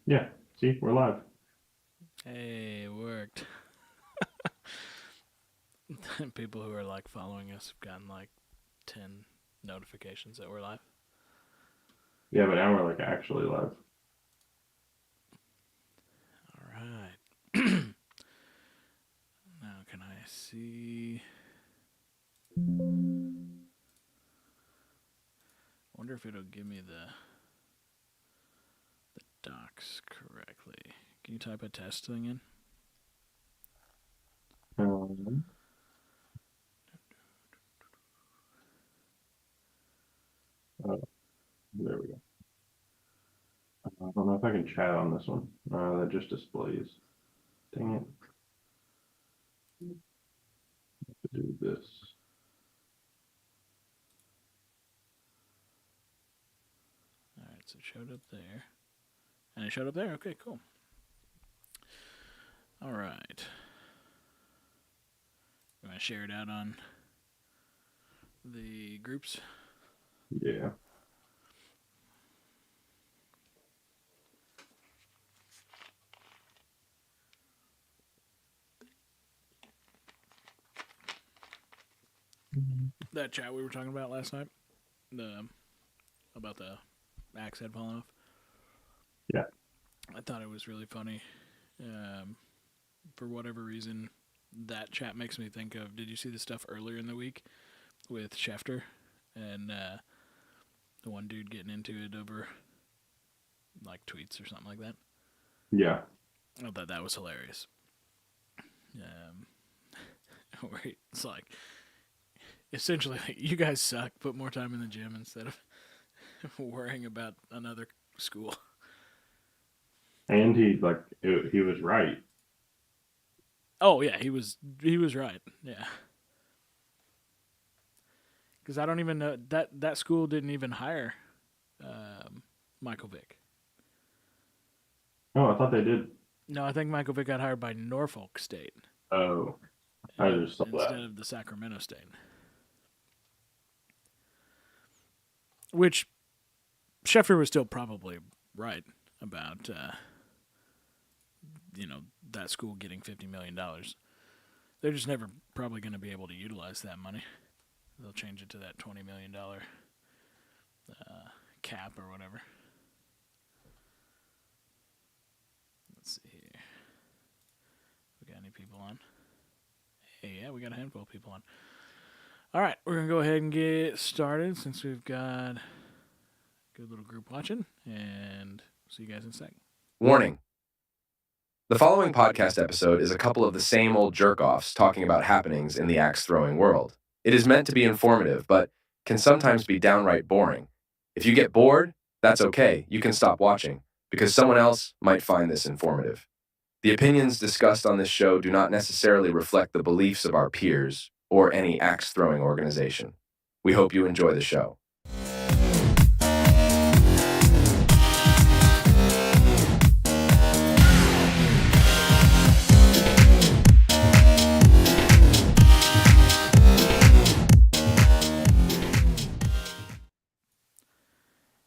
Yeah. See, we're live. Hey, it worked. People who are like following us have gotten like 10 notifications that we're live. Yeah, but now we're like actually live. All right. Now, can I see? Wonder if it'll give me the docs correctly. Can you type a test thing in? Um, oh, there we go. I don't know if I can chat on this one. That just displays. Dang it. To do this. All right, so it showed up there. And it showed up there? Okay, cool. All right. You want to share it out on the groups? Yeah. That chat we were talking about last night? About the axe head falling off? Yeah. I thought it was really funny. For whatever reason, that chat makes me think of. Did you see the stuff earlier in the week with Schefter and the one dude getting into it over like tweets or something like that? Yeah. I thought that was hilarious. Um, where it's like essentially like, you guys suck. Put more time in the gym instead of worrying about another school. And he was right. Oh yeah, he was right. Yeah. Because I don't even know that school didn't even hire Michael Vick. Oh, I thought they did. No, I think Michael Vick got hired by Norfolk State Oh, I just saw instead that. of the Sacramento State, which Schefter was still probably right about. That school getting $50 million. They're just never probably going to be able to utilize that money. They'll change it to that $20 million cap or whatever. Let's see here. We got any people on? Hey, yeah, we got a handful of people on. All right, we're going to go ahead and get started since we've got a good little group watching, and see you guys in a sec. Warning. The following podcast episode is a couple of the same old jerk-offs talking about happenings in the axe-throwing world. It is meant to be informative, but can sometimes be downright boring. If you get bored, that's okay. You can stop watching, because someone else might find this informative. The opinions discussed on this show do not necessarily reflect the beliefs of our peers or any axe-throwing organization. We hope you enjoy the show.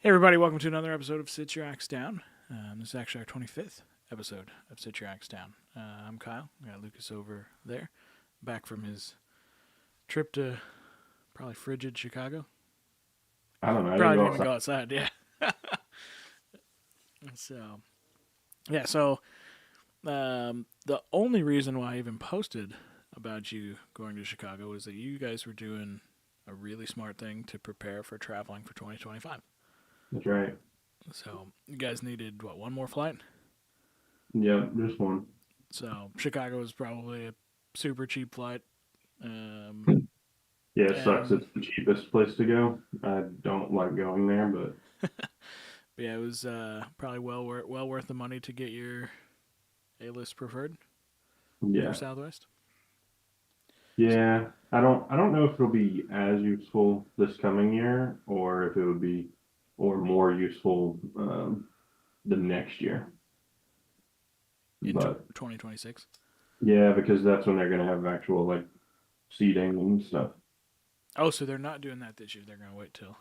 Hey, everybody, welcome to another episode of Sit Your Axe Down. This is actually our 25th episode of Sit Your Axe Down. I'm Kyle. I got Lucas over there, back from his trip to probably frigid Chicago. I don't know. I Probably didn't didn't go even outside. go outside, yeah. So the only reason why I even posted about you going to Chicago is that you guys were doing a really smart thing to prepare for traveling for 2025. That's right. So you guys needed, what, one more flight? Yeah, just one. So Chicago is probably a super cheap flight. Yeah, it sucks. And It's the cheapest place to go. I don't like going there, but but yeah, it was probably well worth the money to get your A-list preferred for yeah. Southwest. Yeah, I don't know if it'll be as useful this coming year or if it would be or more useful the next year. In But 2026. yeah, because that's when they're gonna have actual seating and stuff. Oh, so they're not doing that this year. They're going to wait till.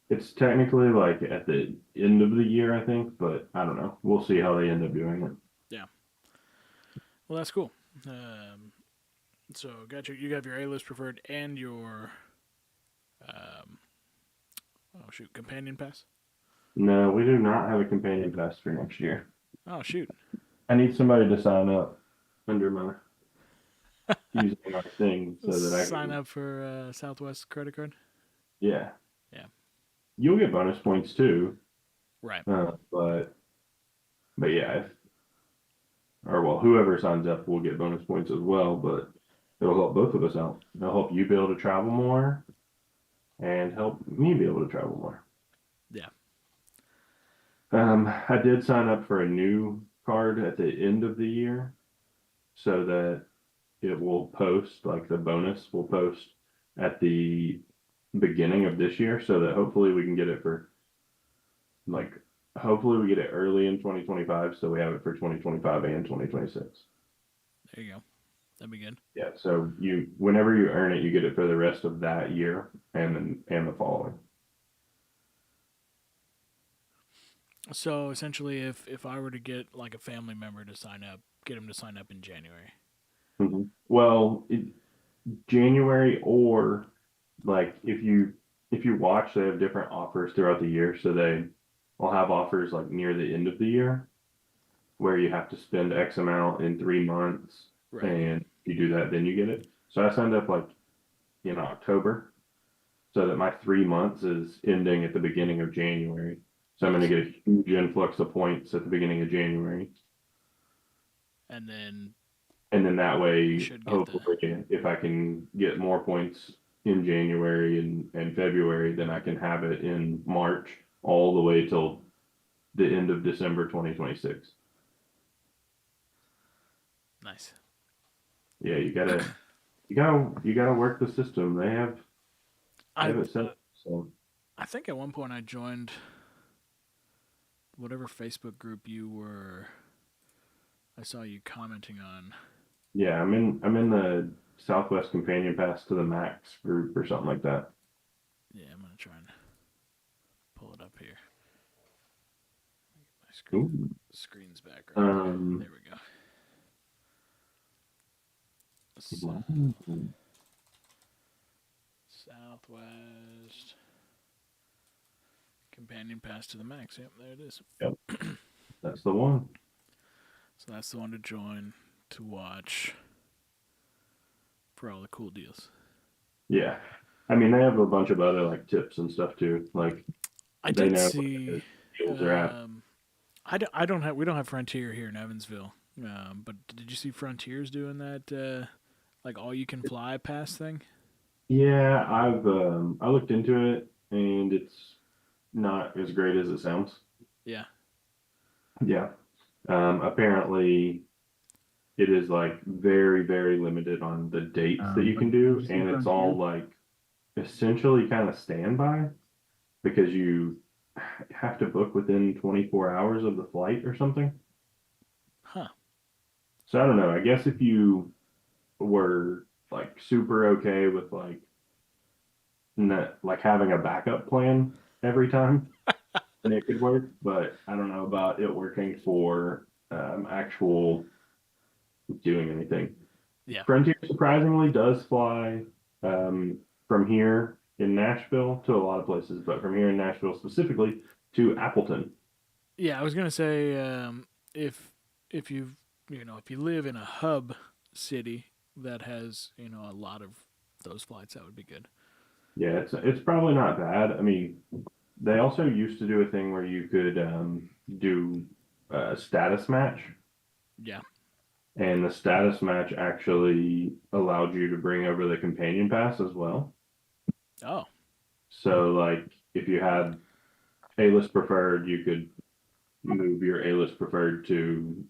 It's technically like at the end of the year, I think, but I don't know. We'll see how they end up doing it. Yeah. Well, that's cool. So got you have your A-list preferred and your um, oh shoot, companion pass. No, we do not have a companion pass for next year. Oh shoot. I need somebody to sign up under my using our thing so that I Sign can. up for Southwest credit card. Yeah, Yeah. you'll get bonus points too. Right. But yeah, or well, whoever signs up will get bonus points as well. But it'll help both of us out. It'll help you be able to travel more and help me be able to travel more. Yeah. I did sign up for a new card at the end of the year so that it will post, like the bonus will post at the beginning of this year so that hopefully we can get it for like hopefully we get it early in 2025 so we have it for 2025 and 2026. There you go. That'd be good. Yeah, so you whenever you earn it, you get it for the rest of that year and the following. So essentially, if I were to get like a family member to sign up, get them to sign up in January. Well, January or like if you watch, they have different offers throughout the year. So they will have offers like near the end of the year where you have to spend X amount in 3 months, Right. and if you do that, then you get it. So I signed up like in October, so that my 3 months is ending at the beginning of January. So I'm going to get a huge influx of points at the beginning of January. And then That way, should get hopefully, if I can get more points in January and February, then I can have it in March all the way till the end of December 2026. nice. Yeah, you gotta work the system. They have I it set up. So I think at one point I joined whatever Facebook group you were. I saw you commenting on. yeah, I'm in the Southwest Companion Pass to the Max group or something like that. Yeah, I'm gonna try and pull it up here. My Ooh. screen's background. There we go. Southwest Companion Pass to the Max. Yep, there it is. Yep, that's the one. So that's the one to join to watch for all the cool deals. Yeah, I mean they have a bunch of other like tips and stuff too. Like I they did know see. what deals are at. I don't have. We don't have Frontier here in Evansville. But did you see Frontiers doing that? Like all you can fly pass thing? Yeah, I looked into it and it's not as great as it sounds. Yeah. Yeah. Apparently it is like very, very limited on the dates that you can do, and it's all like essentially kind of standby because you have to book within 24 hours of the flight or something. Huh. So I don't know. I guess if you were like super okay with like having a backup plan every time, then it could work. But I don't know about it working for actual doing anything. Yeah. Frontier surprisingly does fly from here in Nashville to a lot of places, but from here in Nashville specifically to Appleton. Yeah, I was gonna say if you if you live in a hub city that has a lot of those flights, that would be good. Yeah, it's probably not bad. I mean, they also used to do a thing where you could do a status match, Yeah. and the status match actually allowed you to bring over the companion pass as well. Oh. So, like, if you had A-list preferred, you could move your A-list preferred to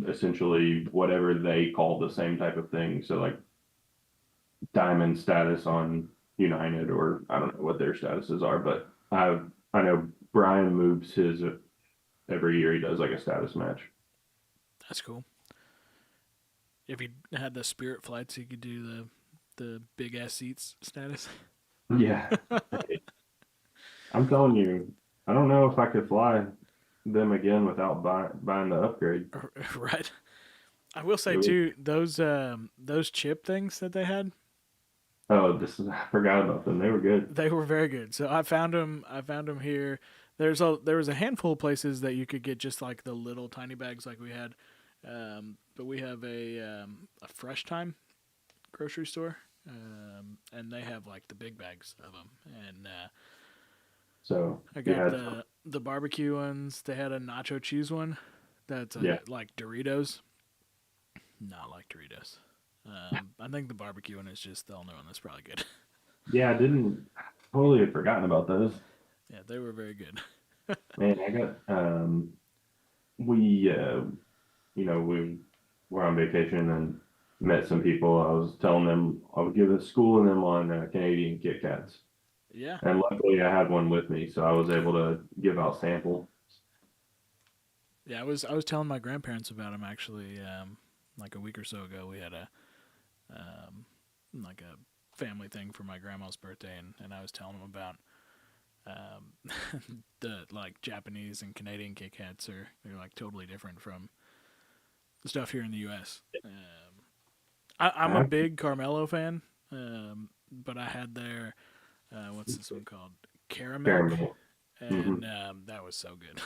essentially whatever they call the same type of thing. So, like, diamond status on United, or I don't know what their statuses are, but I know Brian moves his every year. He does like a status match. That's cool. If you had the Spirit flights, you could do the big ass seats status. Yeah. I'm telling you, I don't know if I could fly them again without buying the upgrade. Right. I will say It was, too, those chip things that they had, oh, this is, I forgot about them. They were good. they were very good. So I found them. I found them here. There was a handful of places that you could get just like the little tiny bags like we had, but we have a Fresh Time grocery store, and they have like the big bags of them. And So I you got had, the barbecue ones. They had a nacho cheese one that's yeah, like Doritos, not like Doritos. I think the barbecue one is just the only one that's probably good. yeah. I didn't totally had forgotten about those. Yeah, they were very good. Man, I got we we were on vacation and met some people. I was telling them I would give a school and them on Canadian Kit Kats. Yeah, And luckily I had one with me, so I was able to give out sample. yeah. I was telling my grandparents about them actually. Like a week or so ago, we had a like a family thing for my grandma's birthday, and I was telling them about the like Japanese and Canadian Kit Kats they're like totally different from the stuff here in the U.S. I'm a I big Carmelo fan, but I had their what's this one called? Caramel, caramel. Hmm. and that was so good.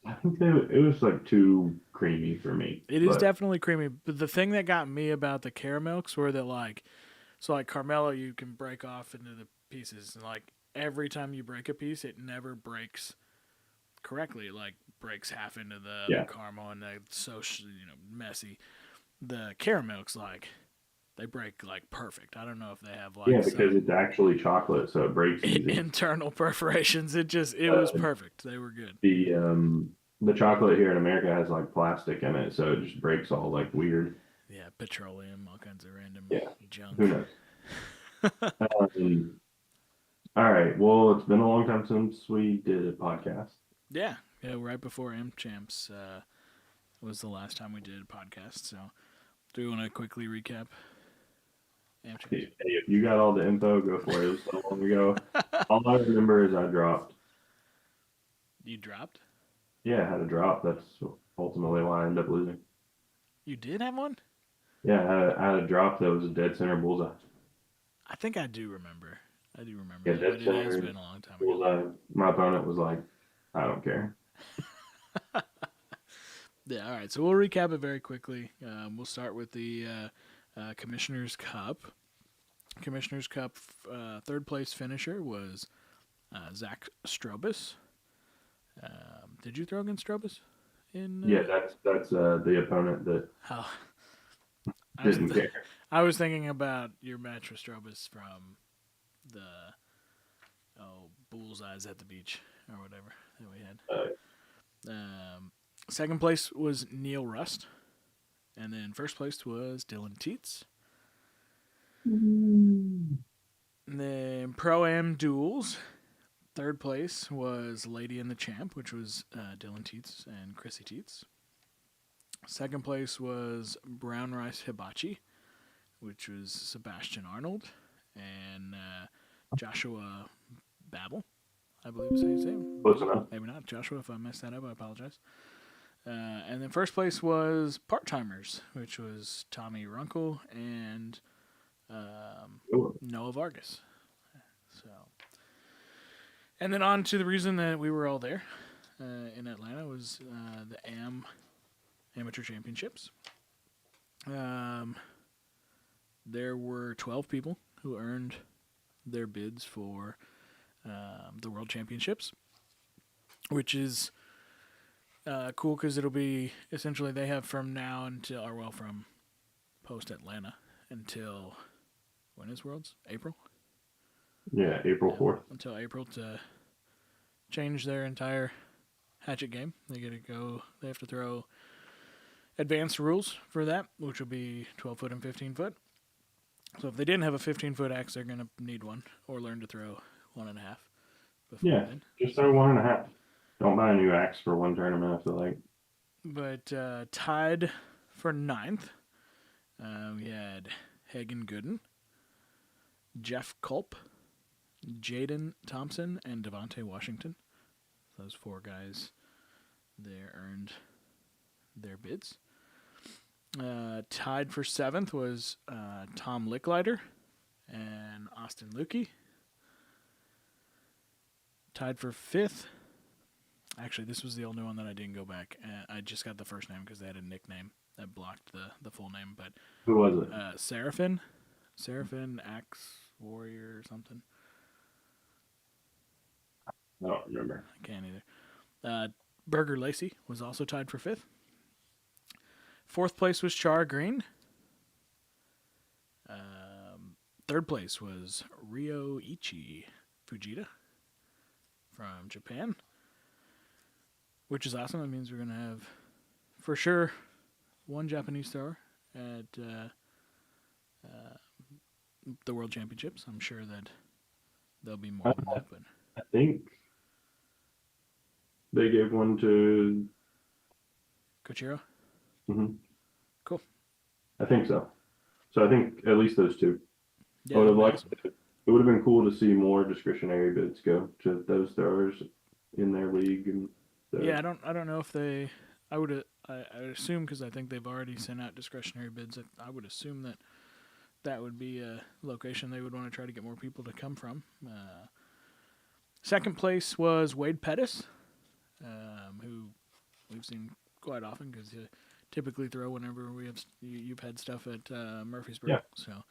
I think it was like too creamy for me, It is but definitely creamy, but the thing that got me about the caramels were that like Carmelo, you can break off into the pieces, and like every time you break a piece, it never breaks correctly. It like breaks half into the yeah, caramel, and it's so messy. The caramels like they break like perfect. I don't know if they have yeah, like because some it's actually chocolate, so it breaks easy. internal perforations. It was Uh, perfect. They were good. the chocolate here in America has like plastic in it, so it just breaks all like weird. Yeah, petroleum, all kinds of random Yeah, junk. who knows? Um, all right. Well, it's been a long time since we did a podcast. Yeah, yeah. Right before AmChamps was the last time we did a podcast. So, do you want to quickly recap AmChamps? Hey, if you got all the info, go for it. It was so long ago. All I remember is I dropped. You dropped. Yeah, I had a drop. That's ultimately why I ended up losing. You did have one. Yeah, I had a drop that was a dead center bullseye. I think I do remember. I do remember Yeah, that, dead but it has center been a long time ago. bullseye. My opponent was like, I don't care. Yeah. All right. So we'll recap it very quickly. We'll start with the Commissioner's Cup. Commissioner's Cup third place finisher was Zach Strobus. Did you throw against Strobus? In Yeah, that's the opponent that oh, I was didn't care. I was thinking about your match with Strobus from the Bullseyes at the Beach or whatever that we had. Uh, Second place was Neil Rust, and then first place was Dylan Teets. And then Pro Am Duels. Third place was Lady and the Champ, which was Dylan Teets and Chrissy Teets. Second place was Brown Rice Hibachi, which was Sebastian Arnold and Joshua Babel, I believe is how you say it. Close enough. Maybe not. Joshua, if I messed that up, I apologize. And then first place was Part Timers, which was Tommy Runkle and Noah Vargas. So, and then on to the reason that we were all there in Atlanta was the Amateur Championships. There were 12 people who earned their bids for the World Championships, which is cool because it'll be essentially they have from now until, or well, from post Atlanta until when is Worlds? April? Yeah, April 4th. Until April to change their entire hatchet game. They get to go, they have to throw advanced rules for that, which will be 12 foot and 15 foot. So if they didn't have a 15-foot axe, they're going to need one or learn to throw 1.5 before Yeah, then. just throw 1.5. Don't buy a new axe for one tournament, I feel like. But tied for ninth, we had Hagen Gooden, Jeff Culp, Jaden Thompson and Devontae Washington. Those 4 guys there earned their bids. Tied for 7th was Tom Licklider and Austin Lukey. Tied for 5th. Actually, this was the only one that I didn't go back. I just got the first name because they had a nickname that blocked the full name. But Who was it? Seraphin Axe Warrior or something. I don't remember. I can't either. Burger Lacey was also tied for 5th. 4th place was Char Green. 3rd place was Ryoichi Fujita from Japan, which is awesome. That means we're going to have, for sure, 1 Japanese thrower at the World Championships. I'm sure that there'll be more than that, but I think they gave one to. Kochiro? Mhm. Cool. I think so. So I think at least those 2. Yeah, I would have that'd be liked. awesome. It would have been cool to see more discretionary bids go to those throwers in their league, and Yeah, I don't know if they. I would assume, because I think they've already sent out discretionary bids. I would assume that would be a location they would want to try to get more people to come from. 2nd place was Wade Pettis, who we've seen quite often because you typically throw whenever we have you've had stuff at Murfreesboro. Yeah. So,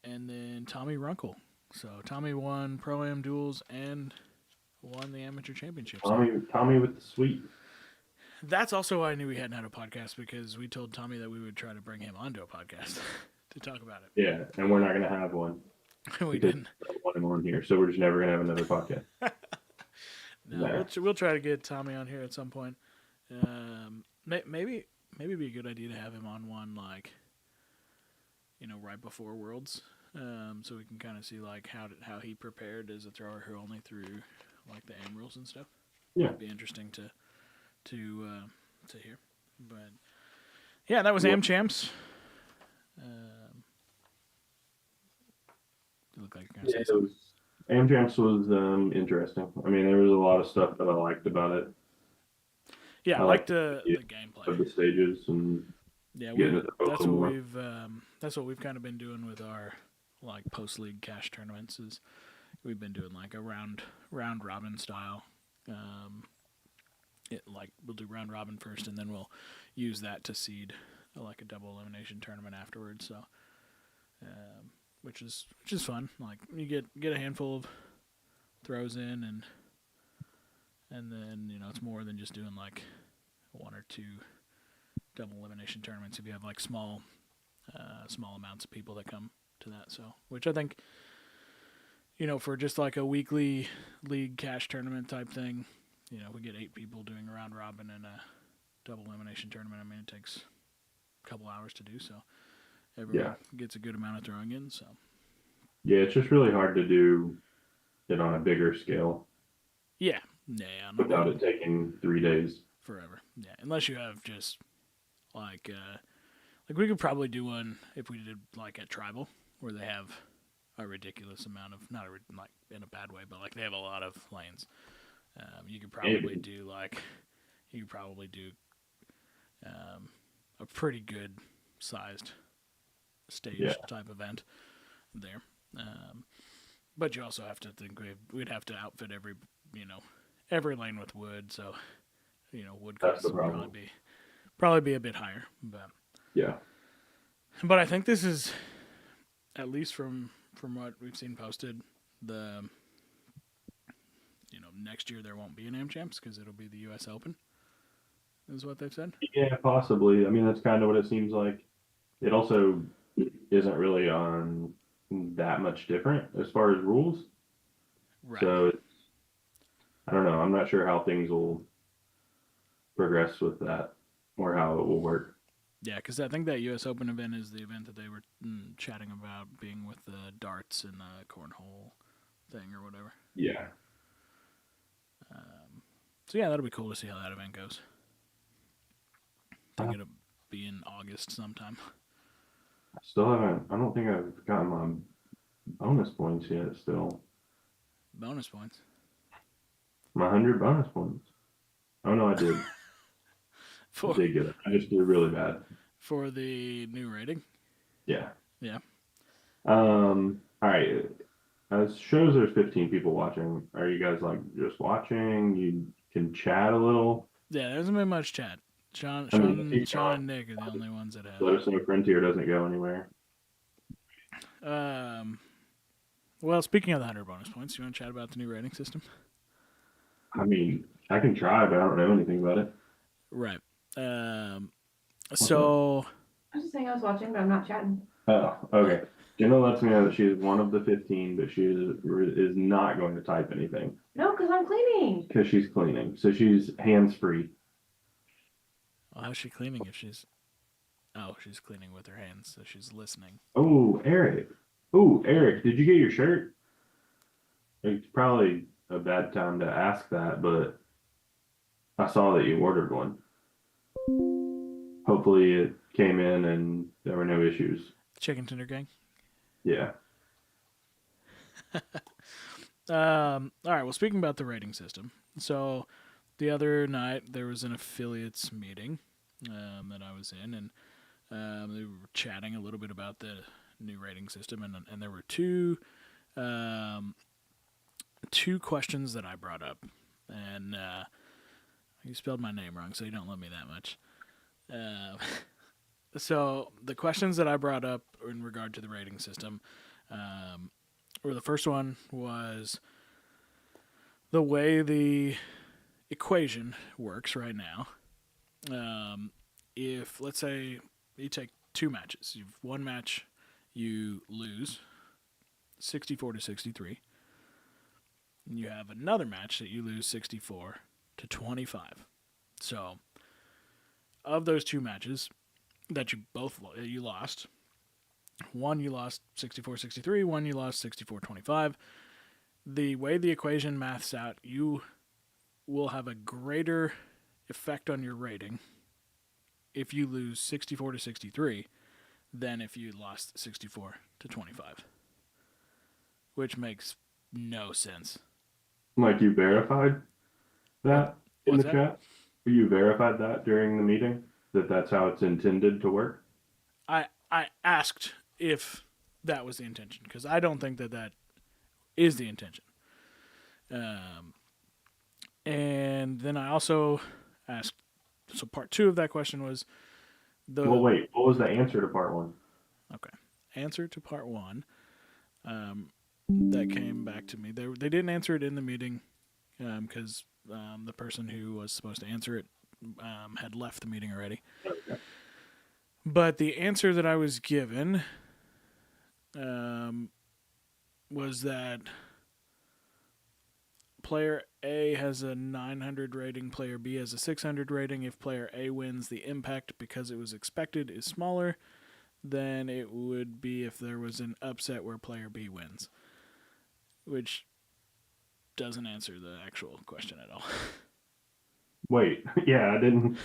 and then Tommy Runkle. So Tommy won Pro-Am duels and won the amateur championship. Tommy with the sweet. That's also why I knew we hadn't had a podcast, because we told Tommy that we would try to bring him onto a podcast to talk about it. Yeah, and we're not going to have one. We didn't. I don't want him on here, so we're just never going to have another podcast. No, we'll try to get Tommy on here at some point. Maybe it'd be a good idea to have him on one, like, right before Worlds, so we can kind of see like how he prepared as a thrower who only threw like the AM rules and stuff. Yeah, It'd be interesting to hear. But yeah, that was AmChamps. You look like you're gonna say something. AmChamps was interesting. I mean, there was a lot of stuff that I liked about it. Yeah, I liked the gameplay of the stages, and yeah, getting it that's what more. that's what we've kind of been doing with our like post league cash tournaments. Is we've been doing like a round robin style. We'll do round robin first, and then we'll use that to seed like a double elimination tournament afterwards. So, which is fun. Like you get a handful of throws in, and then it's more than just doing like 1 or 2 double elimination tournaments. If you have like small amounts of people that come to that, so which I think for just like a weekly league cash tournament type thing. We get 8 people doing a round robin and a double elimination tournament. I mean, it takes a couple hours to do, so everyone gets a good amount of throwing in. So Yeah, it's just really hard to do it on a bigger scale. Yeah. Without it taking 3 days. Forever. Yeah, unless you have just like we could probably do one if we did like at Tribal, where they have a ridiculous amount of like in a bad way, but like they have a lot of lanes. You could probably do a pretty good sized stage type event there. But you also have to think we'd have to outfit every lane with wood, so wood costs would probably be a bit higher. But I think this is, at least from what we've seen posted, the next year there won't be an AmChamps because it'll be the U.S. Open, is what they've said. Yeah, possibly. I mean, that's kind of what it seems like. It also isn't really on that much different as far as rules. Right. So I don't know. I'm not sure how things will progress with that or how it will work. Yeah, because I think that U.S. Open event is the event that they were chatting about being with the darts and the cornhole thing or whatever. Yeah. So yeah, that'll be cool to see how that event goes. I think it'll be in August sometime. I don't think I've gotten my bonus points yet. Still, Bonus points. my 100 bonus points. Oh no, I did. I For did get it. I just did really bad. for the new rating. Yeah. Yeah. All right. As shows there's 15 people watching. Are you guys like just watching? You can chat a little. Yeah, there hasn't been much chat. I mean, if you Sean and Nick are the only ones that let us know Frontier doesn't go anywhere. have. Well, speaking of the 100 bonus points, you want to chat about the new rating system? I mean, I can try, but I don't know anything about it. Right. What's So I was just saying I was watching, but I'm not chatting. Oh, okay. Jenna lets me know that she is one of the 15, but she is not going to type anything No, because I'm cleaning. because she's cleaning. So she's hands free. well, how's she cleaning if she's? Oh, she's cleaning with her hands, so she's listening. Oh, Eric. Oh, Eric, did you get your shirt? It's probably a bad time to ask that, but I saw that you ordered one. Hopefully it came in and there were no issues. Chicken Tender Gang. Yeah. All right. Well, speaking about the rating system, so the other night there was an affiliates meeting that I was in, and they were chatting a little bit about the new rating system, and there were two questions that I brought up, and you spelled my name wrong, so you don't love me that much. So the questions that I brought up in regard to the rating system, or the first one was the way the equation works right now. If, let's say, you take two matches, you've one match, you lose 64-63. And you have another match that you lose 64-25. So, of those two matches that you lost, one you lost 64-63, one you lost 64-25. The way the equation maths out, you will have a greater effect on your rating if you lose 64-63 than if you lost 64-25, which makes no sense. Like you verified that in What's the that? chat? You verified that during the meeting? That's how it's intended to work? I asked if that was the intention, because I don't think that is the intention. And then I also asked, so part two of that question was Well, wait, what was the answer to part one? Okay. Answer to part one that came back to me. They didn't answer it in the meeting because the person who was supposed to answer it had left the meeting already. Okay. But the answer that I was given was that player A has a 900 rating, player B has a 600 rating. If player A wins, the impact, because it was expected, is smaller than it would be if there was an upset where player B wins, which doesn't answer the actual question at all. Wait, yeah, I didn't.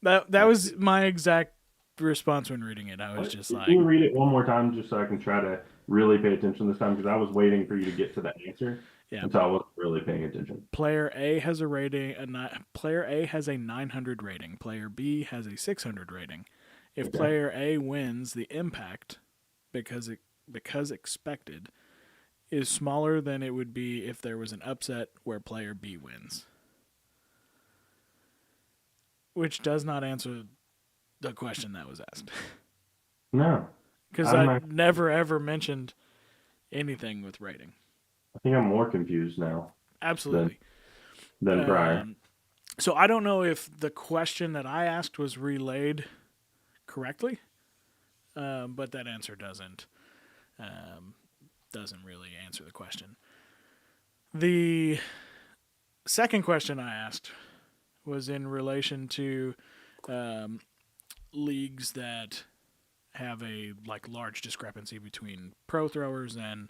That was my exact response when reading it. I was just Can like, you read it one more time just so I can try to really pay attention this time? Because I was waiting for you to get to that answer. yeah. And so I wasn't really paying attention. Player A has a rating. Player A has a 900 rating. Player B has a 600 rating. If Okay. player A wins, the impact, because expected, is smaller than it would be if there was an upset where player B wins. Which does not answer the question that was asked. No, Because I never ever mentioned anything with rating. I think I'm more confused now Absolutely. than prior. So I don't know if the question that I asked was relayed correctly, but that answer doesn't really answer the question. The second question I asked was in relation to leagues that have a large discrepancy between pro throwers and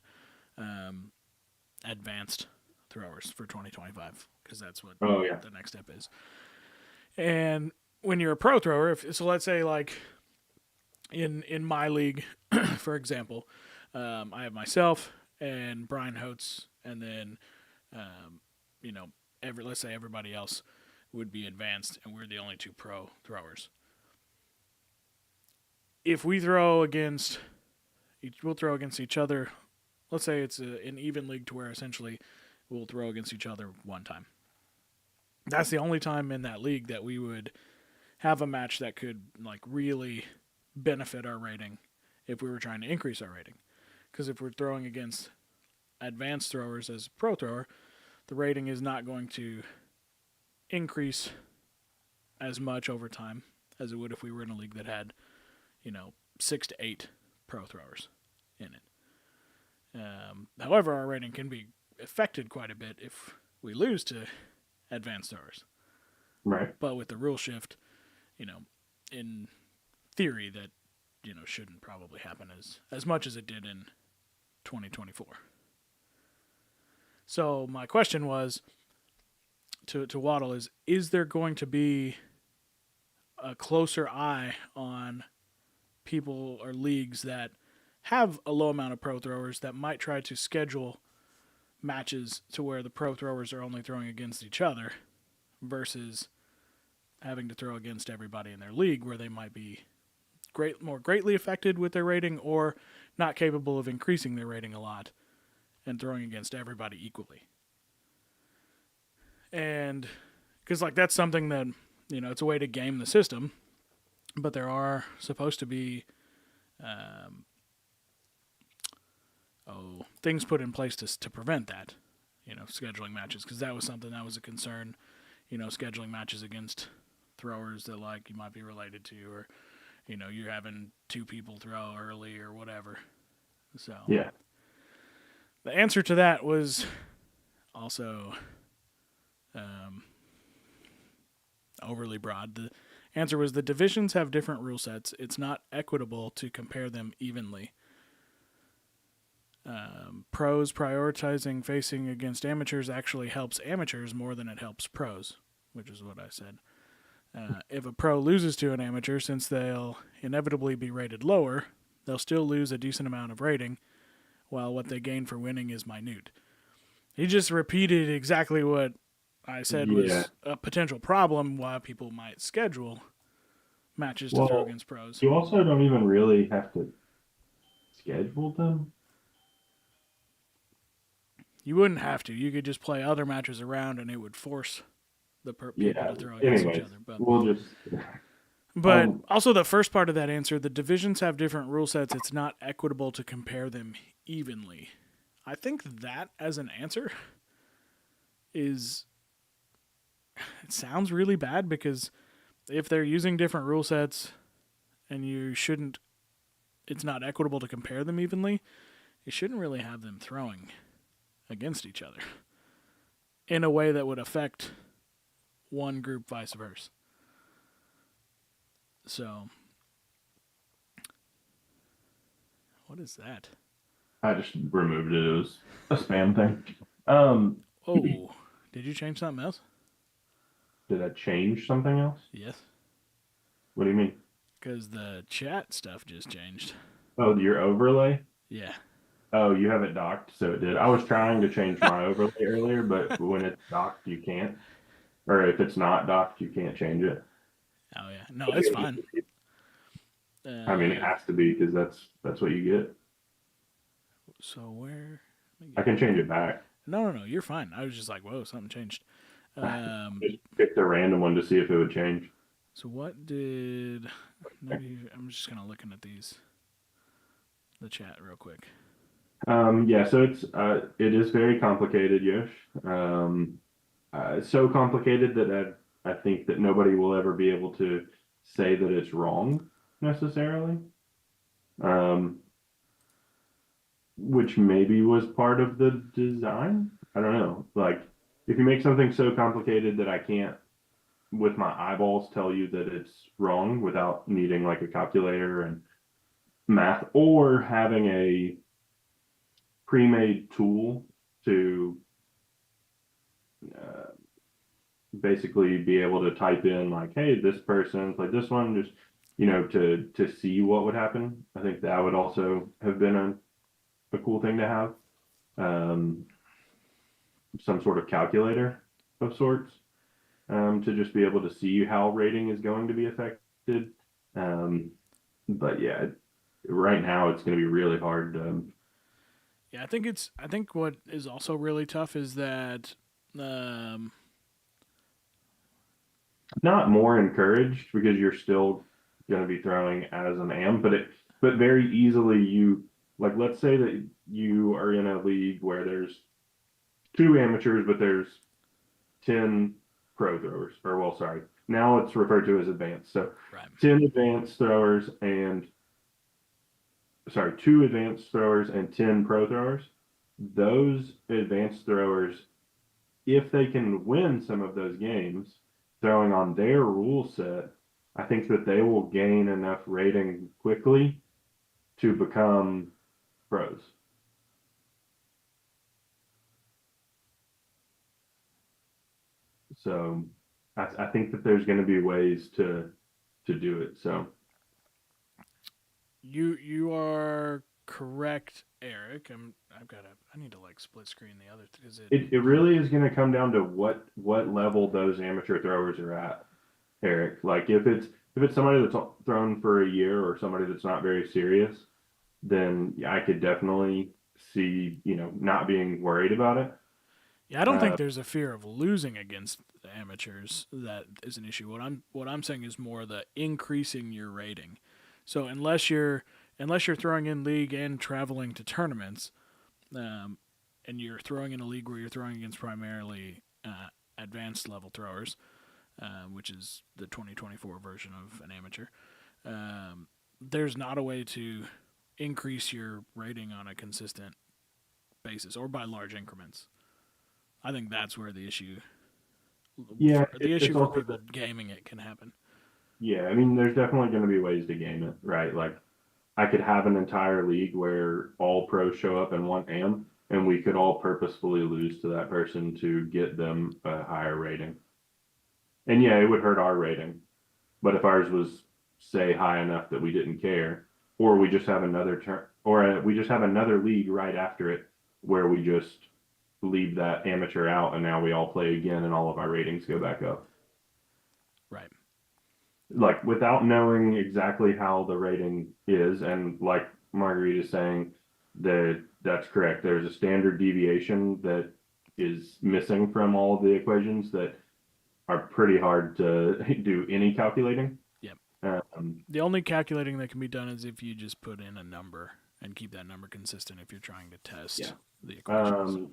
advanced throwers for 2025, because that's what the next step is. And when you're a pro thrower, so let's say in my league, for example, I have myself and Brian Holtz, and then, let's say everybody else would be advanced, and we're the only 2 pro throwers. If we throw against, we'll throw against each other. Let's say it's an even league to where essentially we'll throw against each other 1 time. That's the only time in that league that we would have a match that could really benefit our rating if we were trying to increase our rating. Because if we're throwing against advanced throwers as a pro thrower, the rating is not going to increase as much over time as it would if we were in a league that had 6 to 8 pro throwers in it. However, our rating can be affected quite a bit if we lose to advanced throwers. Right. But with the rule shift, in theory, that shouldn't probably happen as much as it did in 2024. So my question was to Waddle is there going to be a closer eye on people or leagues that have a low amount of pro throwers that might try to schedule matches to where the pro throwers are only throwing against each other versus having to throw against everybody in their league where they might be more greatly affected with their rating or not capable of increasing their rating a lot and throwing against everybody equally. And because that's something that, it's a way to game the system, but there are supposed to be things put in place to prevent that, scheduling matches, because that was something that was a concern, scheduling matches against throwers that you might be related to, or you're having 2 people throw early or whatever. So Yeah. the answer to that was also overly broad. The answer was the divisions have different rule sets. It's not equitable to compare them evenly. Pros prioritizing facing against amateurs actually helps amateurs more than it helps pros, which is what I said. If a pro loses to an amateur, since they'll inevitably be rated lower, they'll still lose a decent amount of rating, while what they gain for winning is minute. He just repeated exactly what I said was a potential problem why people might schedule matches to throw against pros. You also don't even really have to schedule them. You wouldn't have to. You could just play other matches around, and it would force the people to throw against each other. But we'll just. But also the first part of that answer, the divisions have different rule sets. It's not equitable to compare them evenly. I think that as an answer it sounds really bad, because if they're using different rule sets and it's not equitable to compare them evenly, you shouldn't really have them throwing against each other in a way that would affect one group vice versa. So, what is that? I just removed it. It was a spam thing. Oh, did you change something else? Did I change something else? Yes. What do you mean? Because the chat stuff just changed. Oh, your overlay? Yeah. Oh, you have it docked, so it did. I was trying to change my overlay earlier, but when it's docked, you can't. Or if it's not docked, you can't change it. Oh yeah, no, it's fine. I mean, it has to be, because that's what you get. So where? I can change it back. No, you're fine. I was just like, whoa, something changed. Just picked a random one to see if it would change. So what did? I'm just kind of looking at the chat real quick. Yeah, so it is very complicated, Yosh. So complicated that I think that nobody will ever be able to say that it's wrong necessarily. Which maybe was part of the design. I don't know. If you make something so complicated that I can't, with my eyeballs, tell you that it's wrong without needing a calculator and math, or having a pre-made tool to basically be able to type in hey, this person played this one, just to see what would happen. I think that would also have been a cool thing to have. Some sort of calculator of sorts, to just be able to see how rating is going to be affected. But yeah, right now it's going to be really hard. Yeah, I think what is also really tough is that um, Not more encouraged because you're still going to be throwing as an am, but very easily like let's say that you are in a league where there's two amateurs, but there's 10 pro throwers, or well, sorry, now it's referred to as advanced. So right. 10 advanced throwers and sorry, two advanced throwers and 10 pro throwers. Those advanced throwers, if they can win some of those games throwing on their rule set, I think that they will gain enough rating quickly to become pros. So I think that there's going to be ways to do it. So You are correct, Eric. I need to like split screen the other because it really is going to come down to what level those amateur throwers are at, Eric. Like if it's somebody that's thrown for a year or somebody that's not very serious, then yeah, I could definitely see, not being worried about it. Yeah, I don't think Uh, there's a fear of losing against the amateurs that is an issue. What I'm saying is more the increasing your rating. So unless you're throwing in league and traveling to tournaments, um, and you're throwing in a league where you're throwing against primarily advanced level throwers, which is the 2024 version of an amateur, there's not a way to increase your rating on a consistent basis or by large increments. I think that's where the issue, yeah, the issue it's for also people gaming it can happen. yeah. I mean, there's definitely going to be ways to game it, right? Like I could have an entire league where all pros show up in one AM, and we could all purposefully lose to that person to get them a higher rating. And yeah, it would hurt our rating. But if ours was, say, high enough that we didn't care, or we just have another turn, or we just have another league right after it where we just leave that amateur out and now we all play again and all of our ratings go back up. Right. Like without knowing exactly how the rating is, and like Marguerite is saying, that's correct. There's a standard deviation that is missing from all of the equations that are pretty hard to do any calculating. Yep. Um, The only calculating that can be done is if you just put in a number and keep that number consistent if you're trying to test yeah. the equations.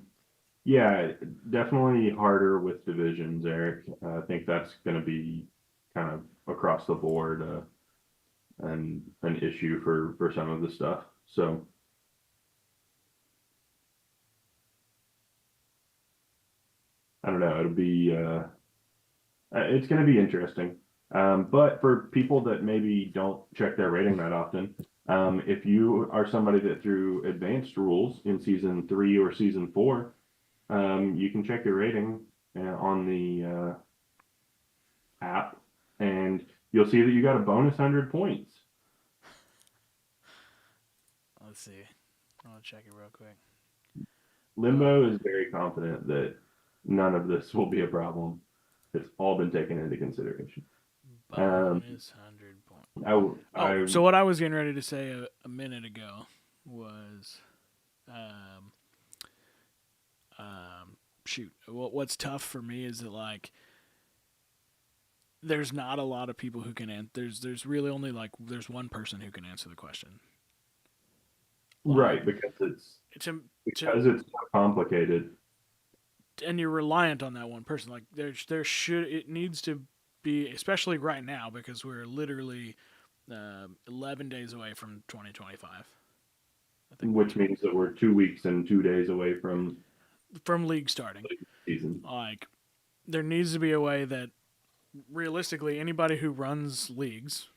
Yeah, definitely harder with divisions, Eric. I think that's going to be kind of across the board, and an issue for some of the stuff. So I don't know. It's going to be interesting. But for people that maybe don't check their rating that often, if you are somebody that threw advanced rules in season 3 or season 4, you can check your rating on the app, and you'll see that you got a bonus 100 points. Let's see. I'll check it real quick. Limbo is very confident that none of this will be a problem. It's all been taken into consideration. Bonus 100 points. I So what I was getting ready to say a minute ago was, shoot. What's tough for me is that like there's not a lot of people who can there's really only like there's one person who can answer the question. right, because It's a, it's so complicated. and you're reliant on that one person. Like it needs to be, especially right now because we're literally 11 days away from 2025. I think Which means that we're 2 weeks and 2 days away from league starting. season. Like there needs to be a way that realistically anybody who runs leagues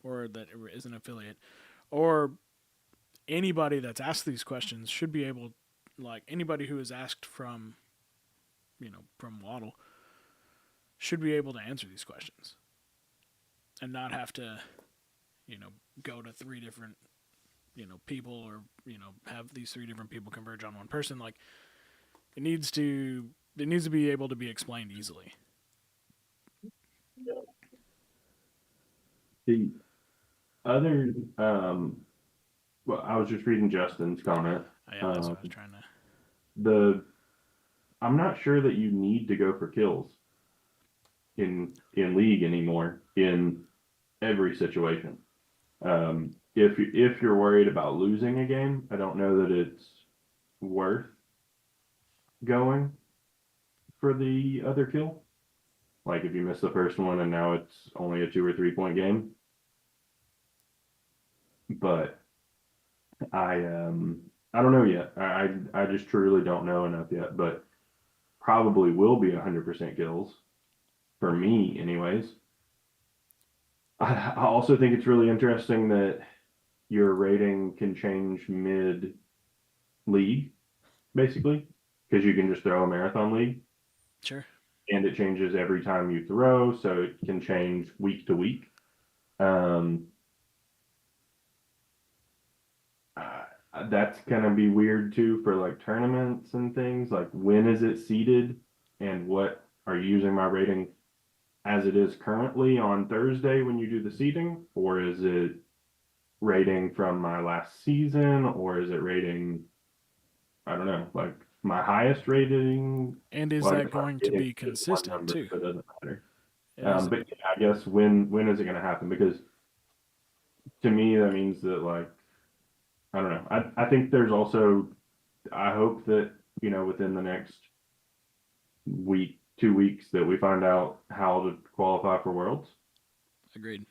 or that is an affiliate or anybody that's asked these questions should be able, like anybody who is asked from from Waddle should be able to answer these questions and not have to go to 3 different people, or have these 3 different people converge on one person. Like, it needs to be able to be explained easily. The other, well, I was just reading Justin's comment. Yeah, that's what I was trying to. I'm not sure that you need to go for kills in League anymore in every situation. If you're worried about losing a game, I don't know that it's worth going for the other kill. Like if you miss the first one and now it's only a 2 or 3 point game. But I don't know yet. I just truly don't know enough yet, but probably will be 100% kills for me anyways. I also think it's really interesting that your rating can change mid league, basically, because you can just throw a marathon league. Sure. And it changes every time you throw, so it can change week to week. That's gonna be weird too for like tournaments and things. Like when is it seeded, and what are you using my rating as it is currently on Thursday when you do the seeding, or is it rating from my last season, or is it rating, I don't know, like my highest rating? And is that going to be consistent number, too? so it doesn't matter. But yeah, I guess when is it going to happen? Because to me that means that, like, I don't know. I think there's also, I hope that within the next week, 2 weeks, that we find out how to qualify for Worlds. Agreed.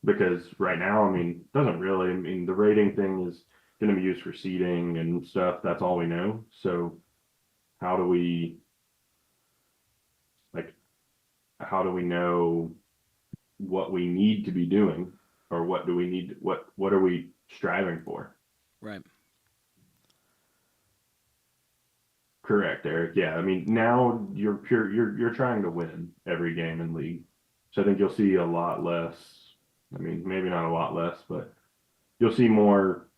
Because right now, I mean, doesn't really. I mean, the rating thing is going to be used for seeding and stuff. That's all we know. So, how do we know what we need to be doing, or what do we need? What are we striving for? Right. Correct, Eric. Yeah, I mean, now you're trying to win every game in League, so I think you'll see a lot less. I mean, maybe not a lot less, but you'll see more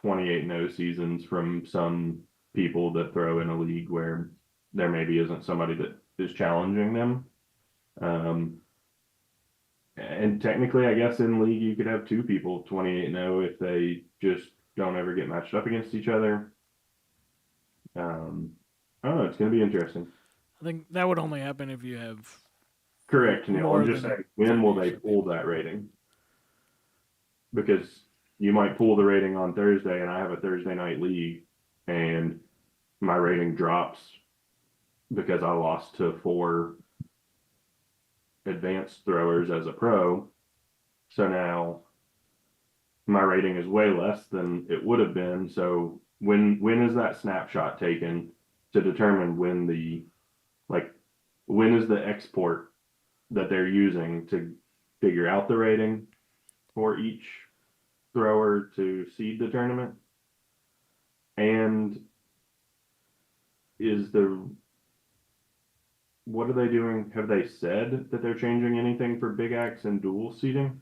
28-0 seasons from some people that throw in a league where there maybe isn't somebody that is challenging them. And technically, I guess in League you could have 2 people 28-0 if they just don't ever get matched up against each other. I don't know. It's going to be interesting. I think that would only happen if you have. Correct, Neil. More I'm just than saying, when will they 30 pull that rating? Because you might pull the rating on Thursday, and I have a Thursday night league, and my rating drops because I lost to 4 advanced throwers as a pro. So now my rating is way less than it would have been. So when is that snapshot taken to determine when is the export that they're using to figure out the rating for each thrower to seed the tournament? And what are they doing? Have they said that they're changing anything for big axe and dual seeding?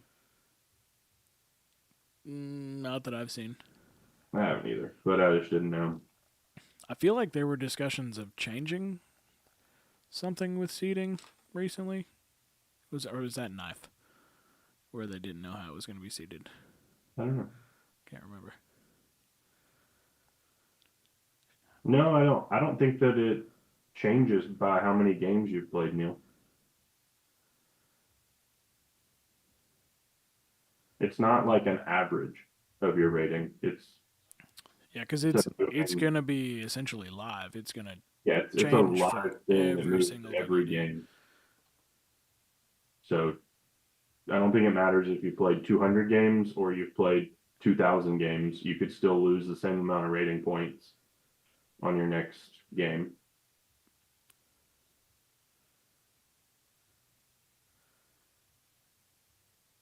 Not that I've seen. I haven't either, but I just didn't know. I feel like there were discussions of changing something with seeding recently. Was that knife where they didn't know how it was going to be seeded? I don't know. Can't remember. No, I don't think that it changes by how many games you've played, Neil. It's not like an average of your rating. It's because it's going to be essentially live. It's going to it's a change live for thing that every moves single every WD. game. So I don't think it matters if you played 200 games or you've played 2,000 games. You could still lose the same amount of rating points on your next game.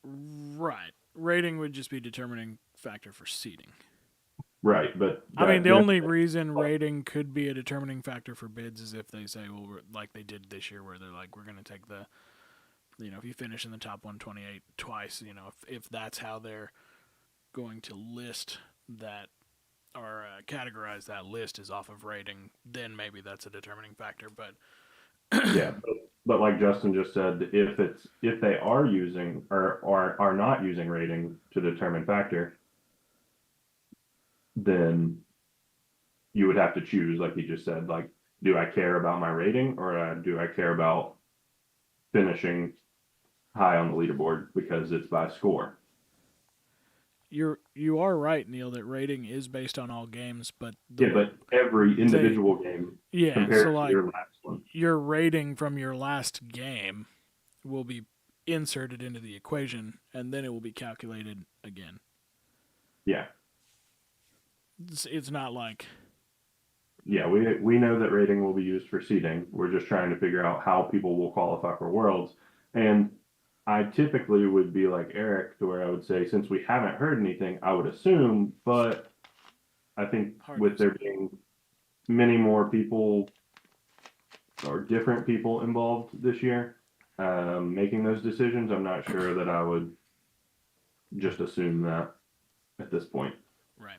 Right. Rating would just be determining factor for seeding. Right, but I mean, the only reason rating could be a determining factor for bids is if they say, well, like they did this year, where they're like, we're going to take the, if you finish in the top 128 twice, if that's how they're going to list that or categorize that list as off of rating, then maybe that's a determining factor. But Yeah, but like Justin just said, if they are using or are not using rating to determine factor, then you would have to choose, like he just said, like, do I care about my rating or do I care about finishing high on the leaderboard because it's by score? you are right, Neil, that rating is based on all games, but Yeah, but every individual game yeah, compared so to like your last one. your rating from your last game will be inserted into the equation, and then it will be calculated again. Yeah, It's not like yeah, we know that rating will be used for seeding. We're just trying to figure out how people will qualify for Worlds. And I typically would be like Eric, to where I would say, since we haven't heard anything, I would assume, but I think hard with to there being many more people or different people involved this year, making those decisions, I'm not sure that I would just assume that at this point. right.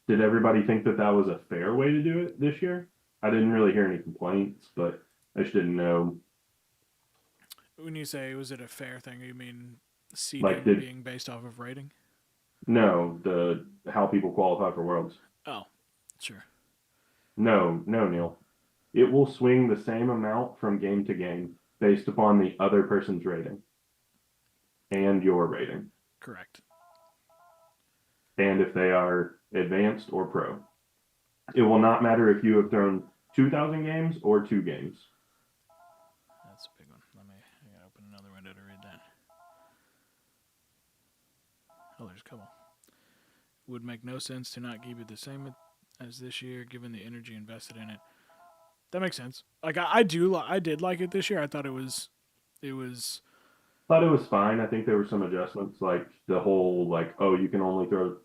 Did everybody think that that was a fair way to do it this year? I didn't really hear any complaints, but I just didn't know. When you say was it a fair thing, you mean seeding Like, being based off of rating? No, the how people qualify for Worlds. Oh, sure. No, Neil. It will swing the same amount from game to game based upon the other person's rating and your rating, Correct. and if they are advanced or pro. It will not matter if you have thrown 2,000 games or 2 games. That's a big one. I gotta open another window to read that. Oh, there's a couple. Would make no sense to not keep it the same as this year, given the energy invested in it. That makes sense. Like I did like it this year. I thought it was. Thought it was fine. I think there were some adjustments, like the whole oh, you can only throw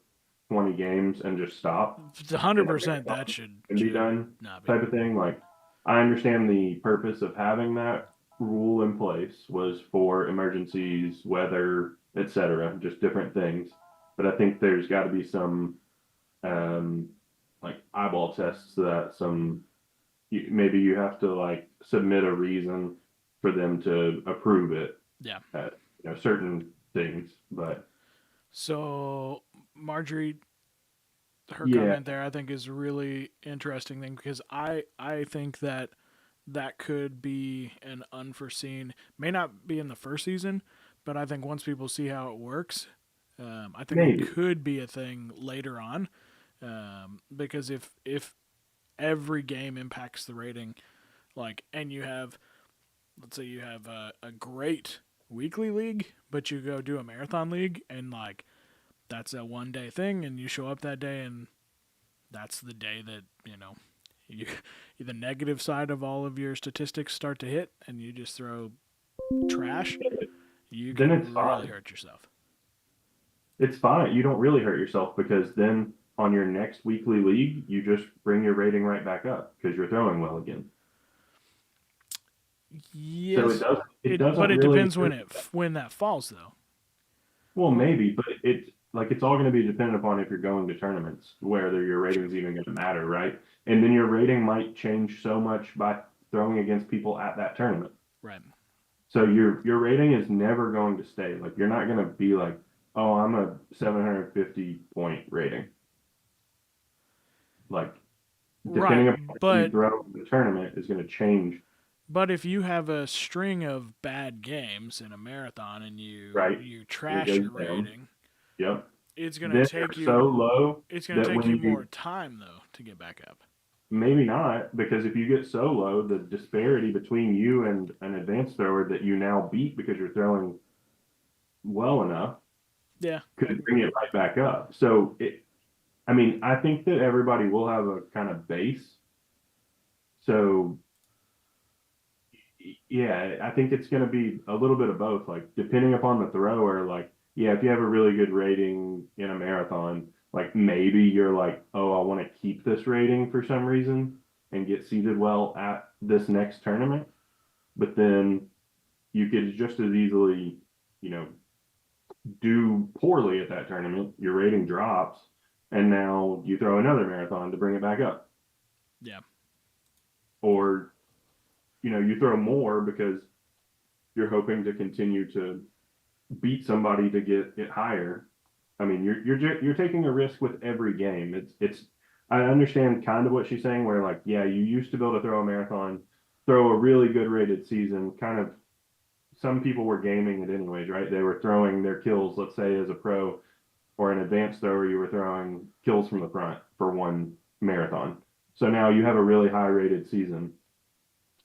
20 games and just stop. 100% that should be done not be. type of thing. Like, I understand the purpose of having that rule in place was for emergencies, weather, etc., just different things. But I think there's got to be some like eyeball tests that maybe you have to like submit a reason for them to approve it. Yeah. Certain things, but So Marjorie, her Yeah. comment there, I think is a really interesting thing because I think that could be an unforeseen, may not be in the first season, but I think once people see how it works, I think Maybe. it could be a thing later on, because if every game impacts the rating, like, and you have, let's say you have a great weekly league, but you go do a marathon league and like that's a 1 day thing and you show up that day and that's the day that you the negative side of all of your statistics start to hit and you just throw trash, you Then can it's really fine. hurt yourself. It's fine. You don't really hurt yourself because then on your next weekly league, you just bring your rating right back up because you're throwing well again. Yes, So it doesn't but it really depends when that falls though. Well, maybe, but it's all going to be dependent upon if you're going to tournaments, whether your rating's even going to matter, right? And then your rating might change so much by throwing against people at that tournament. Right. So your rating is never going to stay. Like, you're not going to be like, oh, I'm a 750 point rating. Like, depending Right, upon who you but throw in the tournament is going to change. But if you have a string of bad games in a marathon and you Right. trash goes your down. rating, Yep. it's gonna Then take they're you so low it's gonna that take when you you more time though to get back up. maybe not, because if you get so low, the disparity between you and an advanced thrower that you now beat because you're throwing well enough Yeah. could bring it right back up. So I think that everybody will have a kind of base. So yeah, I think it's going to be a little bit of both, like depending upon the thrower. Like, yeah, if you have a really good rating in a marathon, like maybe you're like, oh, I want to keep this rating for some reason and get seated well at this next tournament. But then you could just as easily, you know, do poorly at that tournament, your rating drops, and now you throw another marathon to bring it back up. Yeah. Or, you know, you throw more because you're hoping to continue to beat somebody to get it higher. I mean, you're taking a risk with every game. It's I understand kind of what she's saying, where like, yeah, you used to be able to throw a marathon, throw a really good rated season, kind of some people were gaming it anyways, right? They were throwing their kills, let's say as a pro or an advanced thrower, you were throwing kills from the front for one marathon. So now you have a really high rated season.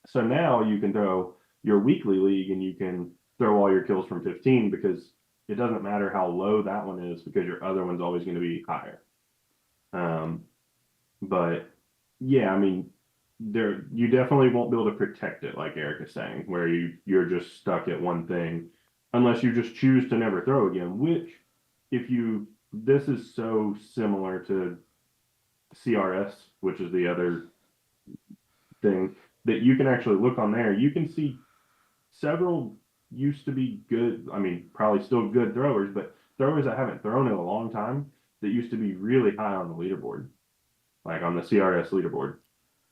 So now you can throw your weekly league and you can throw all your kills from 15 because it doesn't matter how low that one is because your other one's always going to be higher. But yeah, I mean, you definitely won't be able to protect it like Eric is saying, where you're just stuck at one thing unless you just choose to never throw again, which this is so similar to CRS, which is the other thing that you can actually look on there. You can see several used to be good, I mean, probably still good throwers, but throwers that haven't thrown in a long time that used to be really high on the leaderboard, like on the CRS leaderboard.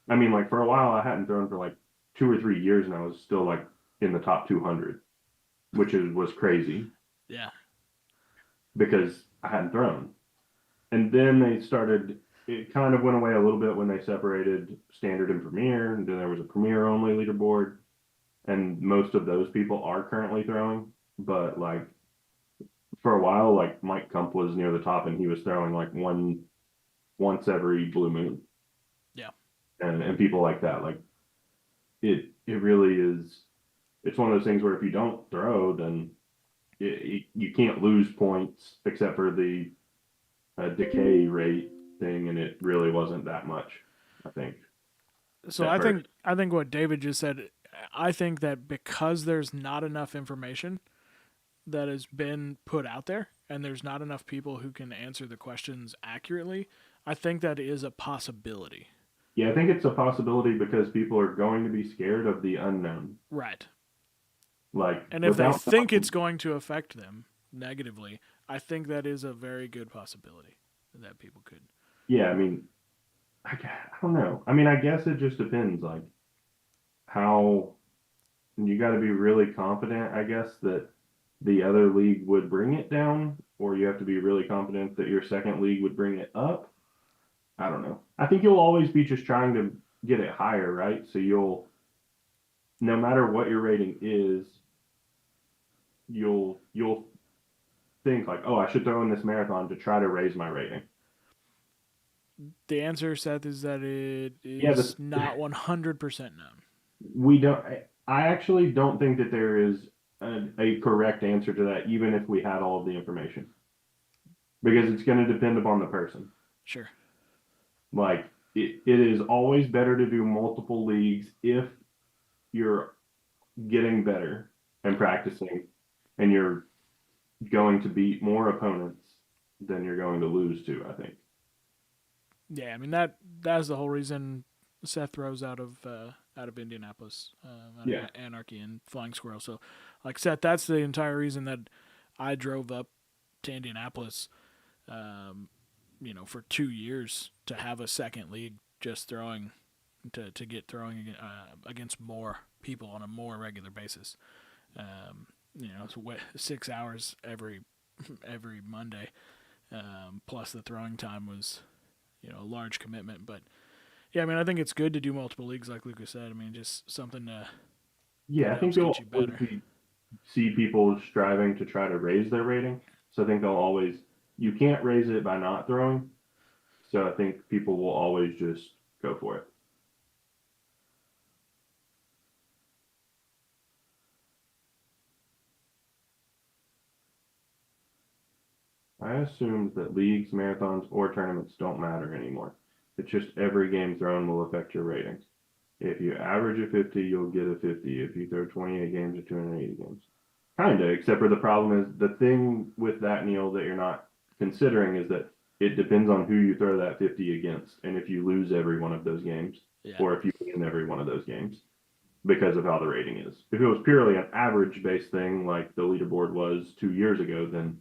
I mean, like for a while, I hadn't thrown for like 2 or 3 years, and I was still like in the top 200, which was crazy. Yeah. Because I hadn't thrown. And then it kind of went away a little bit when they separated standard and premier, and then there was a premier only leaderboard, and most of those people are currently throwing. But like for a while, like Mike Kump was near the top, and he was throwing like once every blue moon. Yeah. And people like that, like it really is. It's one of those things where if you don't throw, then you can't lose points except for the decay rate thing, and it really wasn't that much, I think. So I think what David just said, I think that because there's not enough information that has been put out there and there's not enough people who can answer the questions accurately, I think that is a possibility. Yeah, I think it's a possibility because people are going to be scared of the unknown. Right. Like, and if they think it's going to affect them negatively, I think that is a very good possibility that people could. Yeah, I mean, I don't know. I mean, I guess it just depends, like how you got to be really confident, I guess, that the other league would bring it down, or you have to be really confident that your second league would bring it up. I don't know. I think you'll always be just trying to get it higher, right? So no matter what your rating is, you'll think like, oh, I should throw in this marathon to try to raise my rating. The answer, Seth, is that it is not 100% known. We don't. I actually don't think that there is a correct answer to that, even if we had all of the information, because it's going to depend upon the person. Sure. Like it is always better to do multiple leagues if you're getting better and practicing, and you're going to beat more opponents than you're going to lose to, I think. Yeah, I mean that's the whole reason Seth throws out of Indianapolis, Anarchy and Flying Squirrel. So, like Seth, that's the entire reason that I drove up to Indianapolis, for 2 years to have a second league, just throwing to get throwing against more people on a more regular basis. It's 6 hours every Monday, plus the throwing time was a large commitment. But yeah, I mean, I think it's good to do multiple leagues, like Lucas said. I mean, just something to I think you'll see people striving to try to raise their rating. So I think you can't raise it by not throwing. So I think people will always just go for it. I assumed that leagues, marathons, or tournaments don't matter anymore. It's just every game thrown will affect your ratings. If you average a 50, you'll get a 50. If you throw 28 games or 280 games. Kinda, except for the problem is the thing with that, Neil, that you're not considering is that it depends on who you throw that 50 against, and if you lose every one of those games, or if you win every one of those games. because of how the rating is. If it was purely an average based thing like the leaderboard was 2 years ago, then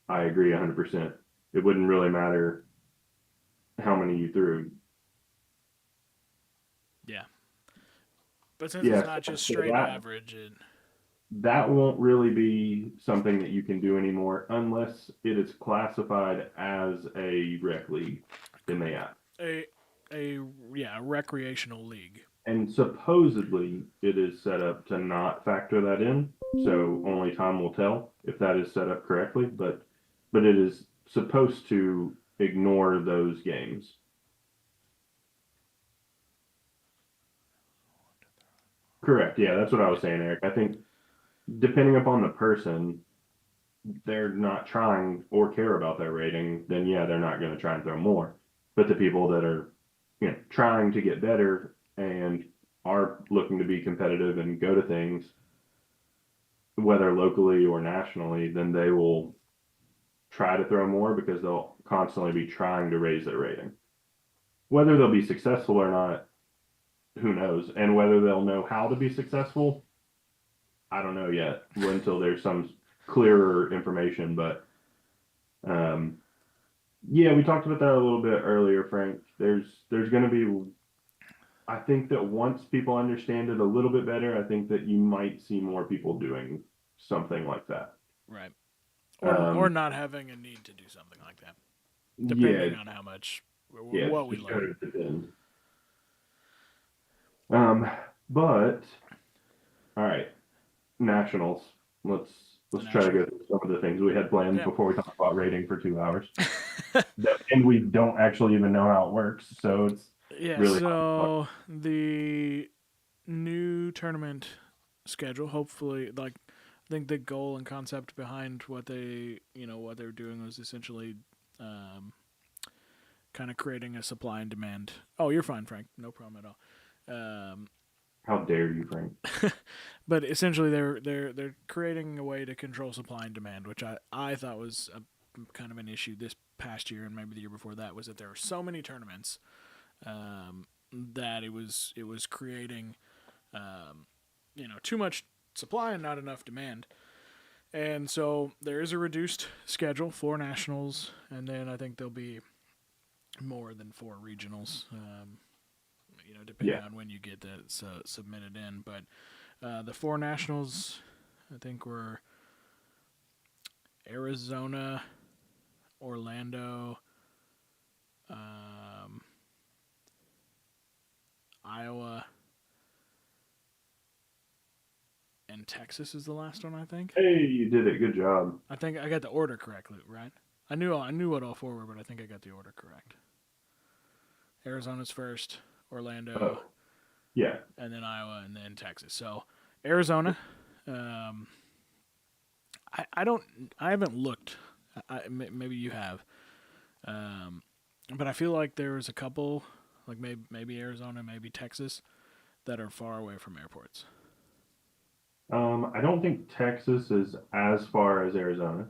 I agree 100%. It wouldn't really matter how many you threw. Yeah. But since Yeah, it's not just so straight that average, that won't really be something that you can do anymore unless it is classified as a rec league in the app. a recreational league. And supposedly it is set up to not factor that in. So only time will tell if that is set up correctly, but it is supposed to ignore those games. Correct. Yeah, that's what I was saying, Eric. I think depending upon the person, they're not trying or care about their rating, then yeah, they're not going to try and throw more. But the people that are, trying to get better and are looking to be competitive and go to things, whether locally or nationally, then they will try to throw more because they'll constantly be trying to raise their rating. Whether they'll be successful or not, who knows? And whether they'll know how to be successful, I don't know yet until there's some clearer information. But yeah, we talked about that a little bit earlier, Frank. There's going to be, I think that once people understand it a little bit better, I think that you might see more people doing something like that. Right. Or not having a need to do something like that, depending on how much, what we learn. Depend. But all right, nationals. Let's try to go through some of the things we had planned before we talk about rating for 2 hours. And we don't actually even know how it works, so it's really so the new tournament schedule, hopefully, I think the goal and concept behind what they were doing was essentially kind of creating a supply and demand. Oh, you're fine, Frank. No problem at all. How dare you, Frank? But essentially, they're creating a way to control supply and demand, which I thought was kind of an issue this past year and maybe the year before that, was that there were so many tournaments that it was creating too much supply and not enough demand. And so there is a reduced schedule for nationals, and then I think there'll be more than 4 regionals. Depending on when you get that submitted in. But the 4 nationals, I think, were Arizona, Orlando, Iowa, and Texas is the last one, I think. Hey, you did it. Good job. I think I got the order correctly, right? I knew what all 4 were, but I think I got the order correct. Arizona's first, Orlando, yeah, and then Iowa, and then Texas. So Arizona, I haven't looked. Maybe you have, but I feel like there was a couple, like maybe Arizona, maybe Texas, that are far away from airports. I don't think Texas is as far as Arizona.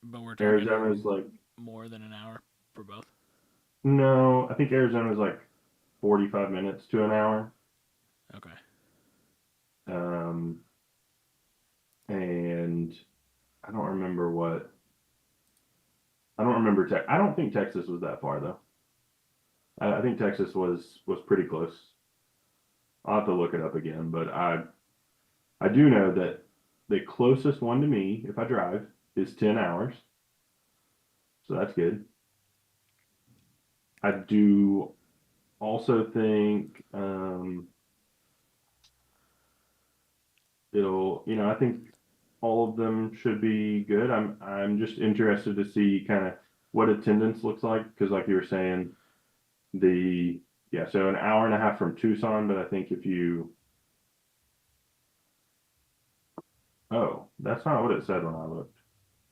But we're talking Arizona's like more than an hour for both. No, I think Arizona's like 45 minutes to an hour. Okay. And I don't remember I don't think Texas was that far though. I think Texas was pretty close. I'll have to look it up again, but I do know that the closest one to me, if I drive, is 10 hours. So that's good. I do also think I think all of them should be good. I'm just interested to see kind of what attendance looks like, because like you were saying, so an hour and a half from Tucson, but I think that's not what it said when I looked.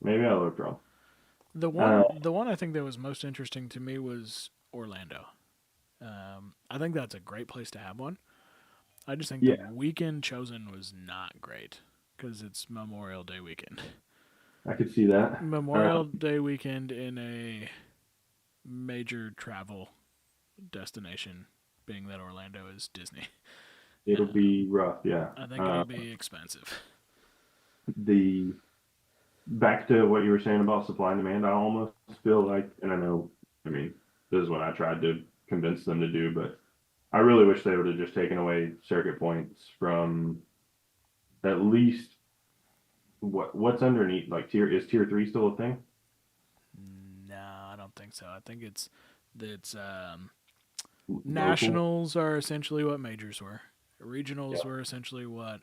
Maybe I looked wrong. The one I think that was most interesting to me was Orlando. I think that's a great place to have one. I just think the weekend chosen was not great because it's Memorial Day weekend. I could see that. Memorial Day weekend in a major travel destination, being that Orlando is Disney. it'll be rough. Yeah. I think it'll be expensive. The back to what you were saying about supply and demand, I almost feel like, and I know, I mean, this is what I tried to convince them to do, but I really wish they would have just taken away circuit points from at least what's underneath. Like tier 3 still a thing? No, I don't think so. I think it's Local? nationals are essentially what majors were. Regionals Yeah. were essentially what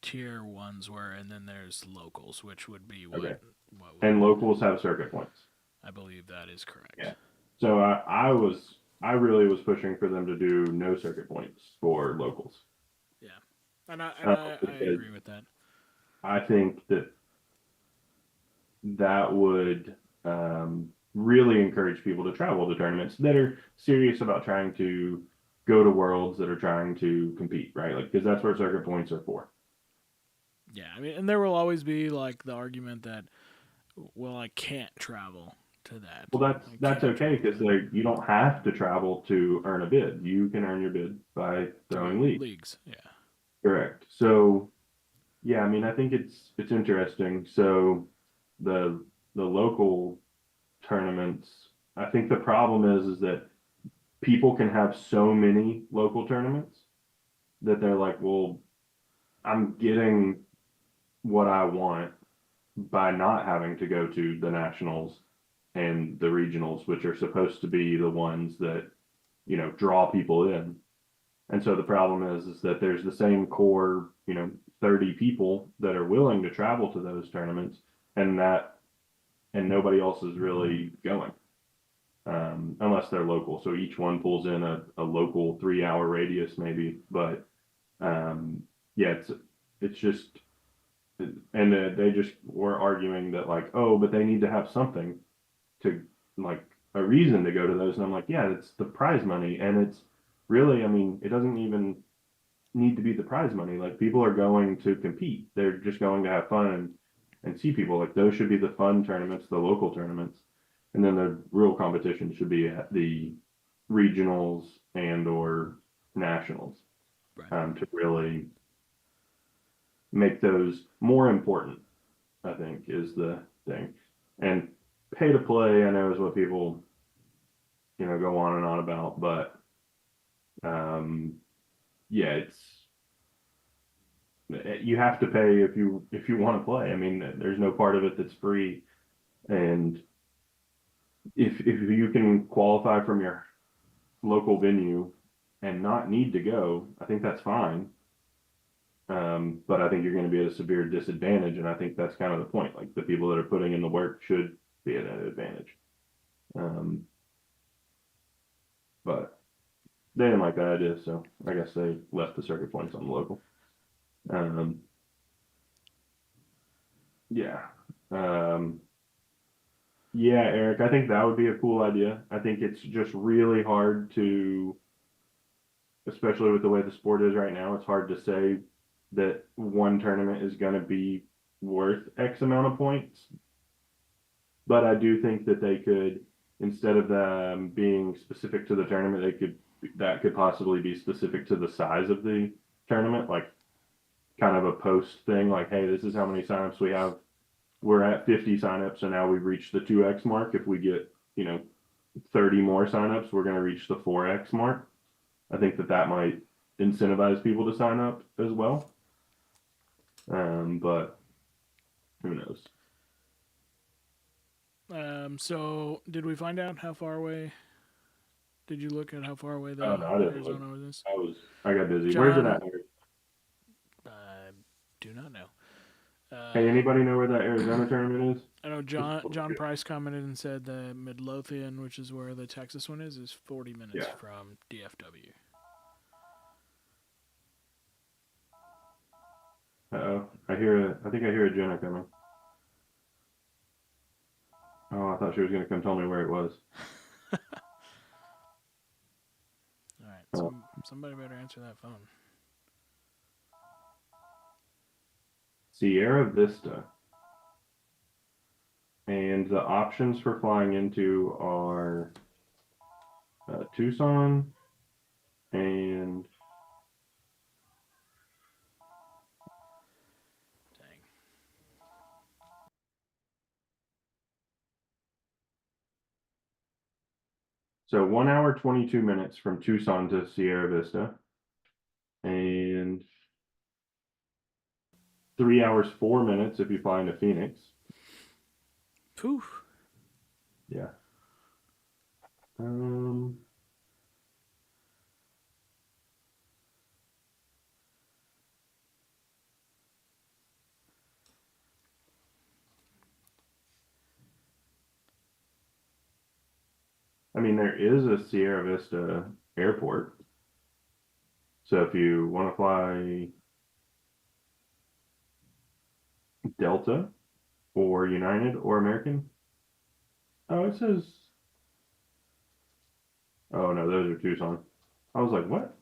tier 1s were, and then there's locals, which would be Okay. what would, And locals have circuit points. I believe that is correct. Yeah. So I really was pushing for them to do no circuit points for locals. Yeah, and I Because agree with that. I think that would really encourage people to travel to tournaments that are serious about trying to go to worlds, that are trying to compete, right? Like, because that's where circuit points are for. Yeah, I mean, and there will always be like the argument that, well, I can't travel to that. Well, I that's can't okay travel because you don't have to travel to earn a bid. You can earn your bid by throwing leagues. leagues. Yeah. Correct. So, yeah, I mean, I think it's interesting. So, the local tournaments, I think the problem is that people can have so many local tournaments that they're like, well, I'm getting what I want by not having to go to the nationals and the regionals, which are supposed to be the ones that, draw people in. And so the problem is that there's the same core, 30 people that are willing to travel to those tournaments and nobody else is really going. Unless they're local. So each one pulls in a local 3-hour radius maybe, but yeah, it's just, and they just were arguing that like, oh, but they need to have something to like a reason to go to those. And I'm like, yeah, it's the prize money. And it's really, I mean, it doesn't even need to be the prize money. Like people are going to compete. They're just going to have fun and see people. Like those should be the fun tournaments, the local tournaments. And then the real competition should be at the regionals and or nationals, Right. to really make those more important, I think, is the thing. And pay to play, I know, is what people, go on and on about, but yeah, you have to pay if you want to play. I mean, there's no part of it that's free, and if you can qualify from your local venue and not need to go, I think that's fine. But I think you're going to be at a severe disadvantage, and I think that's kind of the point. Like the people that are putting in the work should be at an advantage. But they didn't like that idea, so I guess they left the circuit points on the local. Yeah. Yeah, Eric, I think that would be a cool idea. I think it's just really hard to, especially with the way the sport is right now, it's hard to say that one tournament is going to be worth X amount of points. But I do think that they could, instead of them being specific to the tournament, that could possibly be specific to the size of the tournament, like kind of a post thing, like, hey, this is how many signups we have. We're at 50 signups, and now we've reached the 2x mark. If we get, 30 more signups, we're going to reach the 4x mark. I think that might incentivize people to sign up as well. But who knows? So did we find out how far away? Did you look at how far away the Oh, no, I didn't look. Arizona was? I got busy. John, Where's it at? I do not know. Hey, anybody know where that Arizona tournament is? I know John Price commented and said that Midlothian, which is where the Texas one is 40 minutes from DFW. Uh-oh. I think I hear a Jenna coming. Oh, I thought she was going to come tell me where it was. All right, somebody better answer that phone. Sierra Vista. And the options for flying into are Tucson and So 1 hour, 22 minutes from Tucson to Sierra Vista. And 3 hours, 4 minutes if you fly into Phoenix. Phew. Yeah. I mean, there is a Sierra Vista airport. So if you want to fly Delta or United or American. Oh, it says. Oh no, those are Tucson. I was like, what?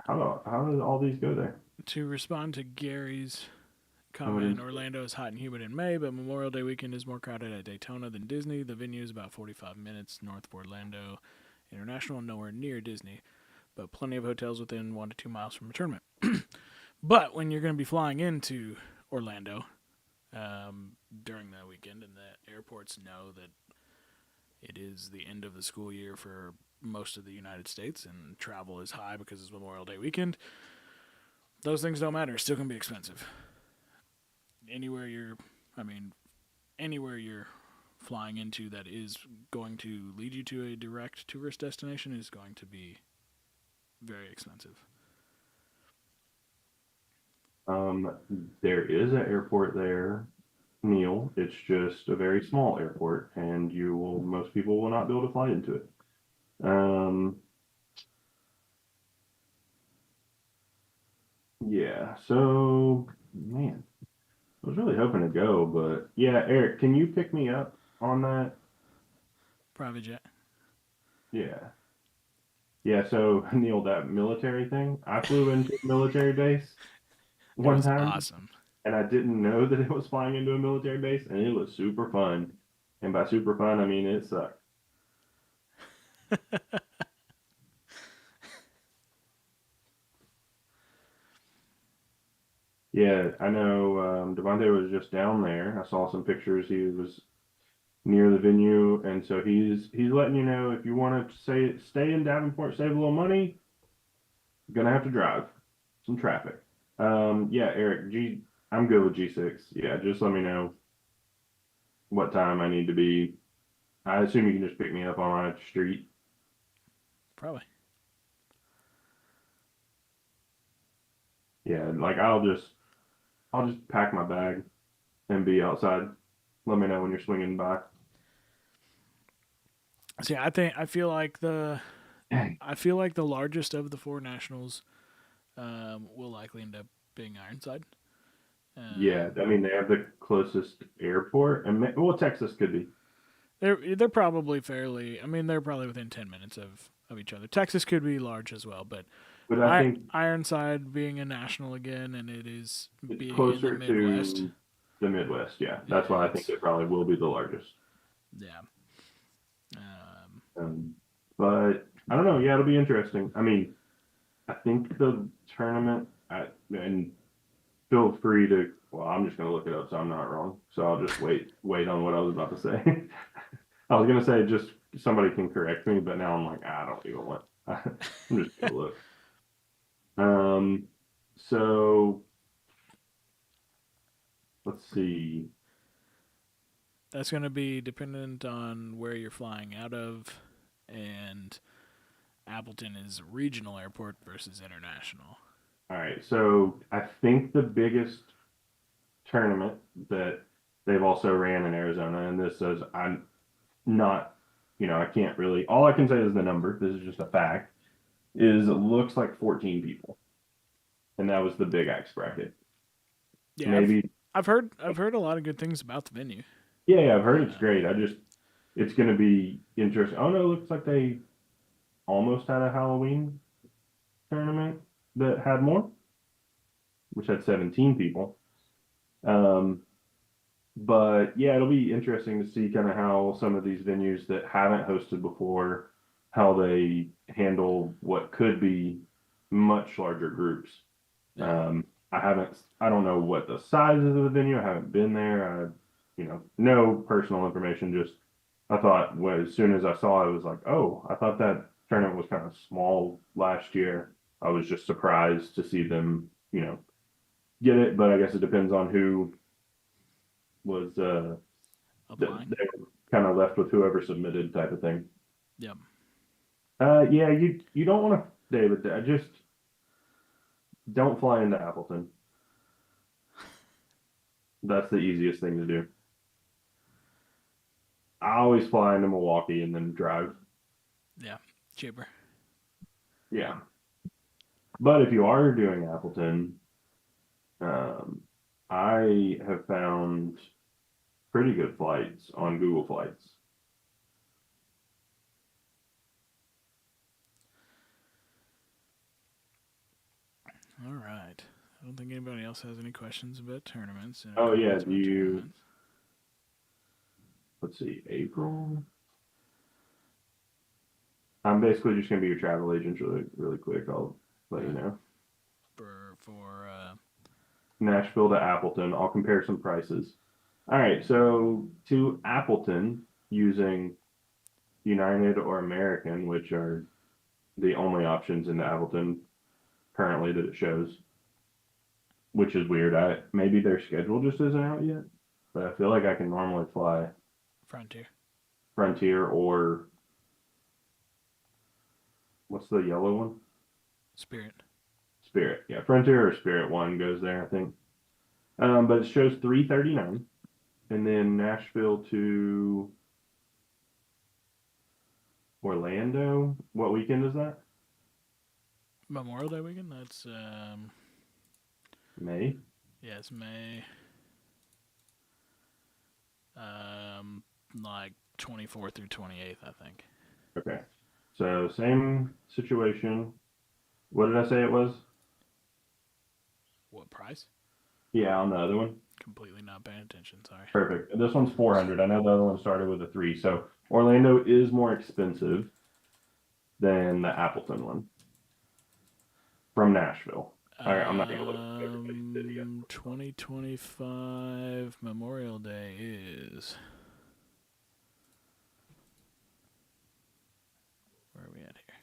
How did all these go there? To respond to Gary's Oh, it comment, is. Orlando is hot and humid in May, but Memorial Day weekend is more crowded at Daytona than Disney. The venue is about 45 minutes north of Orlando International, nowhere near Disney, but plenty of hotels within 1 to 2 miles from a tournament. But when you're going to be flying into Orlando during that weekend, and the airports know that it is the end of the school year for most of the United States, and travel is high because it's Memorial Day weekend, those things don't matter. It's still going to be expensive. Anywhere you're flying into that is going to lead you to a direct tourist destination is going to be very expensive. There is an airport there, Neil. It's just a very small airport, and most people will not be able to fly into it. Yeah, so man, I was really hoping to go, but yeah, Eric, can you pick me up on that? Private jet. Yeah. Yeah, so Neil, that military thing, I flew into a military base It one was time, awesome. and I didn't know that it was flying into a military base, and it was super fun. And by super fun, I mean it sucked. Yeah, I know Devontae was just down there. I saw some pictures. He was near the venue, and so he's letting you know if you want to stay in Davenport, save a little money, you're gonna have to drive some traffic. Yeah, Eric, I'm good with G6. Yeah, just let me know what time I need to be. I assume you can just pick me up on my street. Probably. Yeah, like I'll just pack my bag and be outside. Let me know when you're swinging by. See, I feel like the largest of the four nationals will likely end up being Ironside. Yeah, I mean they have the closest airport, and well, Texas could be. They're probably fairly. I mean, they're probably within 10 minutes of each other. Texas could be large as well, but But I think Ironside being a national again, and it is it's being in the closer Midwest. to the Midwest. Yeah, that's why I think it probably will be the largest. Yeah. But I don't know. Yeah, it'll be interesting. I mean, I think the tournament, and feel free to. Well, I'm just gonna look it up, so I'm not wrong. So I'll just wait on what I was about to say. I was gonna say just somebody can correct me, but now I'm like, I don't even want. I'm just gonna look. So let's see. That's going to be dependent on where you're flying out of, and Appleton is a regional airport versus international. All right, so I think the biggest tournament that they've also ran in Arizona, and this says I'm not, I can't really. All I can say is the number. This is just a fact. Is it looks like 14 people, and that was the Big X bracket. Yeah, Maybe I've heard a lot of good things about the venue. Yeah, I've heard it's great. It's going to be interesting. Oh no, it looks like they almost had a Halloween tournament that had more, which had 17 people. But yeah, it'll be interesting to see kind of how some of these venues that haven't hosted before, how they handle what could be much larger groups. I don't know what the size is of the venue. I haven't been there. No personal information, just I thought, well, as soon as I saw it, I was like, oh, I thought that tournament was kind of small last year. I was just surprised to see them, get it, but I guess it depends on who was Applying. they were kind of left with whoever submitted type of thing. Yep. Yeah, you don't want to, David. I just don't fly into Appleton. That's the easiest thing to do. I always fly into Milwaukee and then drive. Yeah. Cheaper. Yeah. But if you are doing Appleton, I have found pretty good flights on Google Flights. All right. I don't think anybody else has any questions about tournaments. Oh, yeah, comments about tournaments. Let's see, April. I'm basically just gonna be your travel agent really, really quick. I'll let you know. For Nashville to Appleton. I'll compare some prices. All right, so to Appleton using United or American, which are the only options into Appleton currently that it shows, which is weird. Maybe their schedule just isn't out yet, but I feel like I can normally fly Frontier. Frontier or what's the yellow one? Spirit. Spirit. Yeah, Frontier or Spirit one goes there, I think. But it shows 339, and then Nashville to Orlando. What weekend is that? Memorial Day weekend. That's May. yeah, it's May. Like 24th through 28th, I think. Okay. So same situation. What did I say it was? What price? Yeah, on the other one. Completely not paying attention. Sorry. Perfect. This one's 400. I know the other one started with a 3. So Orlando is more expensive than the Appleton one from Nashville. All right, I'm not gonna look at everybody's video. 2025 Memorial Day is. Where are we at here?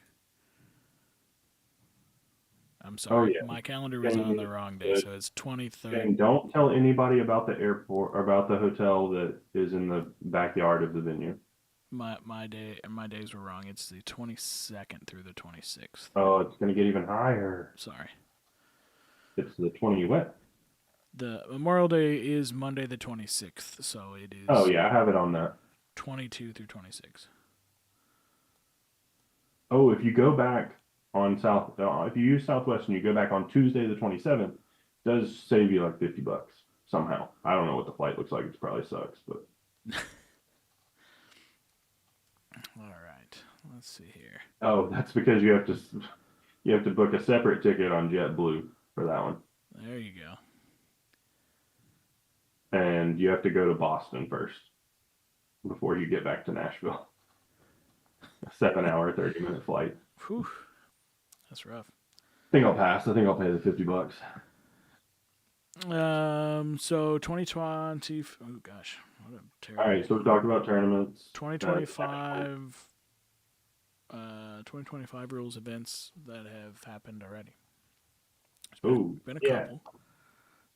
I'm sorry. yeah. My calendar was on the wrong day, so it's 23rd. And don't tell anybody about the airport or about the hotel that is in the backyard of the venue. My days were wrong. It's the 22nd through the 26th. Oh, it's gonna get even higher. Sorry. It's the 20 what? The Memorial Day is Monday the 26th, so it is. Oh yeah, I have it on that. 22 through 26. Oh, if you go back on if you use Southwest and you go back on Tuesday the 27th, it does save you like $50 somehow. I don't know what the flight looks like. It probably sucks, but. All right, let's see here. Oh, that's because you have to book a separate ticket on JetBlue for that one, There you go. and you have to go to Boston first before you get back to Nashville. A 7-hour, 30-minute flight. Whew. That's rough. I think I'll pass. I think I'll pay the $50. So 2020. Oh gosh, what a terrible. All right, so we talked about tournaments. 2025. 2025 rules events that have happened already. Oh, Been a yeah. couple.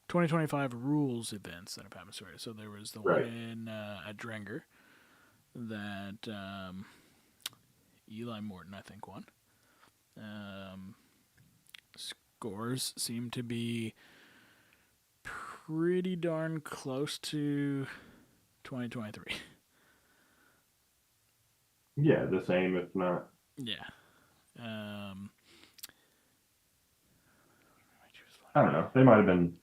2025 rules events that have happened already. So there was the Right. one in at Drenger that Eli Morton, I think, won. Scores seem to be pretty darn close to 2023. Yeah, the same, if not. Yeah. I don't know. They might have been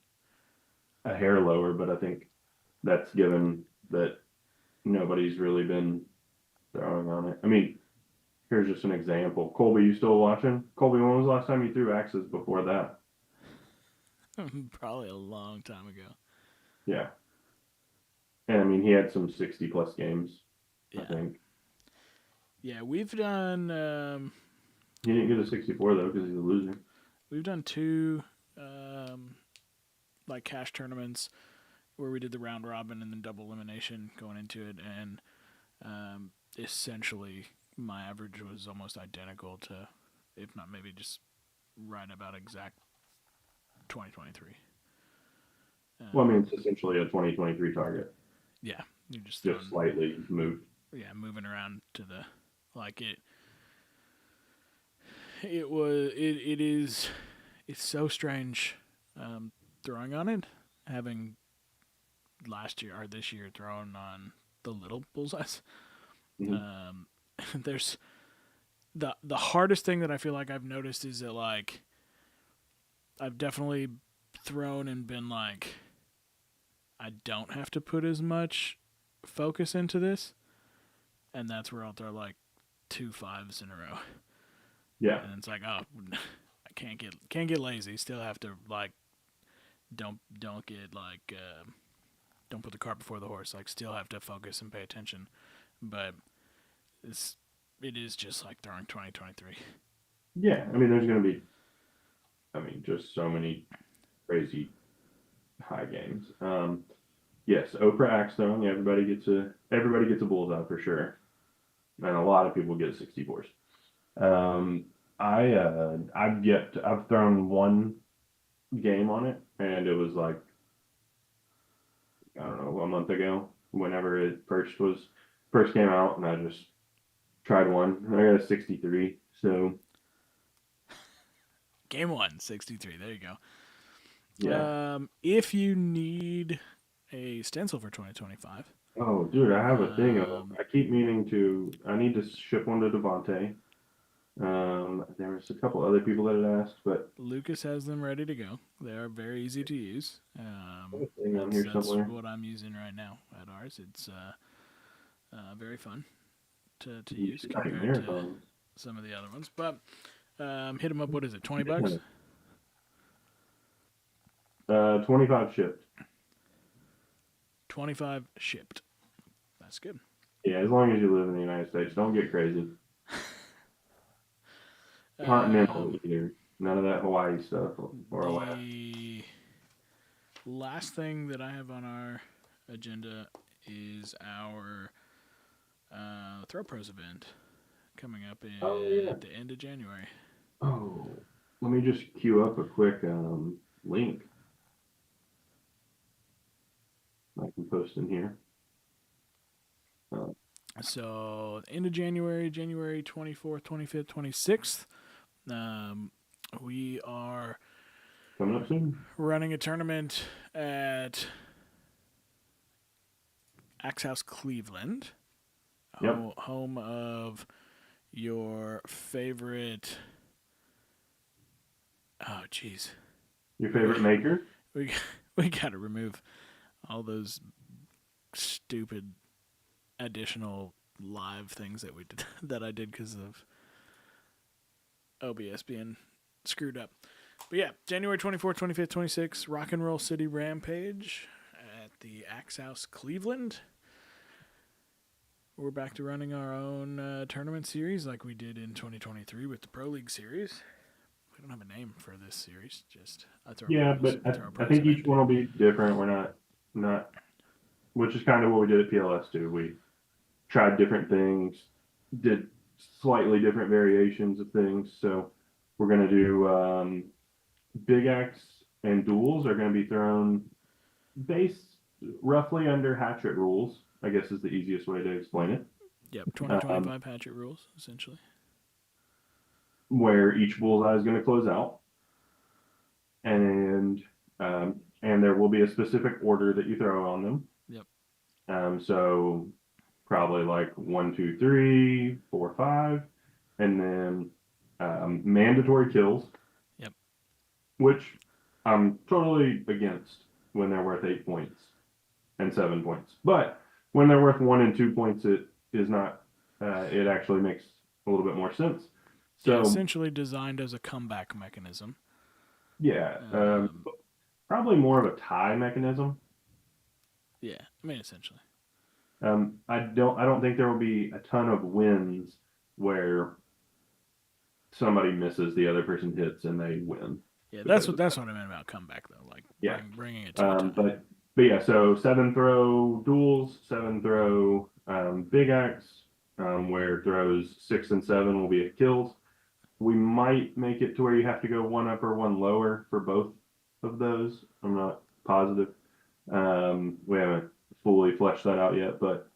a hair lower, but I think that's given that nobody's really been throwing on it. I mean, here's just an example. Colby, you still watching? Colby, when was the last time you threw axes before that? Probably a long time ago. Yeah. And I mean, he had some 60 plus games, Yeah. I think. Yeah, we've done He didn't get a 64 though because he's a loser. we've done two like cash tournaments where we did the round robin and then double elimination going into it, and Essentially, my average was almost identical to, if not maybe just right about exact 2023. Well, I mean, it's essentially a 2023 target, Yeah, you're just just slightly moved. yeah, moving around to the like it. It's so strange throwing on it, having last year or this year thrown on the little bullseyes. Mhm. There's the hardest thing that I feel like I've noticed is that like I've definitely thrown and been like I don't have to put as much focus into this, and that's where I'll throw like 2 5s in a row, Yeah. and it's like oh I can't get lazy. Still have to like don't get like don't put the cart before the horse. Like still have to focus and pay attention, but it is just like throwing 2023. Yeah. I mean, there's going to be, just so many crazy high games. Yes, Oprah axe throwing. Everybody gets a bullseye for sure, and a lot of people get 64s. I've thrown one game on it, and it was like I don't know a month ago, whenever it first came out, and I just tried one. I got a 63. So Game 1, 63. There you go. yeah. If you need a stencil for 2025, Oh, dude, I have a thing of them. Um, I keep meaning to. I need to ship one to Devontae. There was a couple other people that had asked, but Lucas has them ready to go. They are very easy to use. I have a thing on here That's somewhere. what I'm using right now at ours. It's very fun to You use should buy compared to marathons. some of the other ones. But hit them up. What is it? $20? 25 shipped. 25 shipped. That's good. Yeah, as long as you live in the United States, don't get crazy. Continental either. None of that Hawaii stuff or Alaska. The last thing that I have on our agenda is our Throw Pros event coming up Oh yeah. at the end of January. Oh, let me just queue up a quick link I can post in here. So end of January, January 24th, 25th, 26th, we are Coming up soon. running a tournament at Axe House Cleveland, Yep. home of your favorite. Oh, jeez. Your favorite maker? We got to remove all those stupid additional live things that we did that I did because of OBS being screwed up. But yeah, January 24th, 25th, 26th, Rock and Roll City Rampage at the Axe House Cleveland. We're back to running our own tournament series like we did in 2023 with the Pro League series. We don't have a name for this series, just Yeah, but I think each one will be different. We're not, which is kind of what we did at PLS too. We tried different things, did slightly different variations of things. So we're going to do big axe and duels are going to be thrown based roughly under hatchet rules, I guess is the easiest way to explain it. Yep, 2025 hatchet rules, essentially. Where each bullseye is going to close out. And there will be a specific order that you throw on them. Yep. So probably like 1, 2, 3, 4, 5, and then mandatory kills. Yep. Which I'm totally against when they're worth 8 points and 7 points. But when they're worth 1 and 2 points, it is not. It actually makes a little bit more sense. So yeah, essentially designed as a comeback mechanism. Yeah, probably more of a tie mechanism. Yeah, I mean essentially. I don't think there will be a ton of wins where somebody misses, the other person hits, and they win. Yeah, that's what I meant about comeback though. Like bringing it to a tie. But yeah, so 7 throw duels, 7 throw big axe, where throws 6 and 7 will be at kills. We might make it to where you have to go one upper, one lower for both of those. I'm not positive. We haven't fully fleshed that out yet, but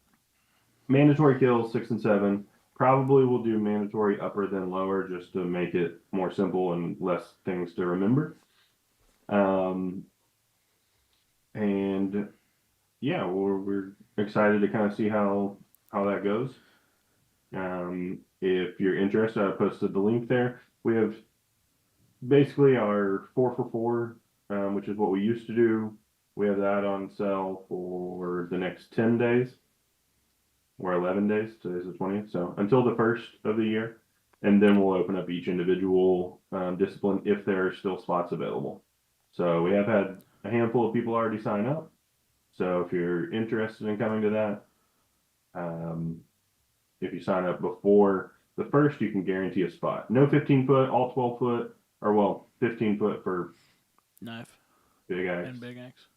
mandatory kills 6 and 7. Probably we'll do mandatory upper than lower just to make it more simple and less things to remember. And yeah, we're excited to kind of see how that goes. If you're interested, I posted the link there. We have basically our 4 for 4, which is what we used to do. We have that on sale for the next 10 days or 11 days. Today's the 20th. So until the 1st of the year. And then we'll open up each individual discipline if there are still spots available. So we have had a handful of people already sign up. So if you're interested in coming to that, if you sign up before the 1st, you can guarantee a spot. No 15-foot, all 12-foot, or well, 15-foot for Knife big axe. and big axe.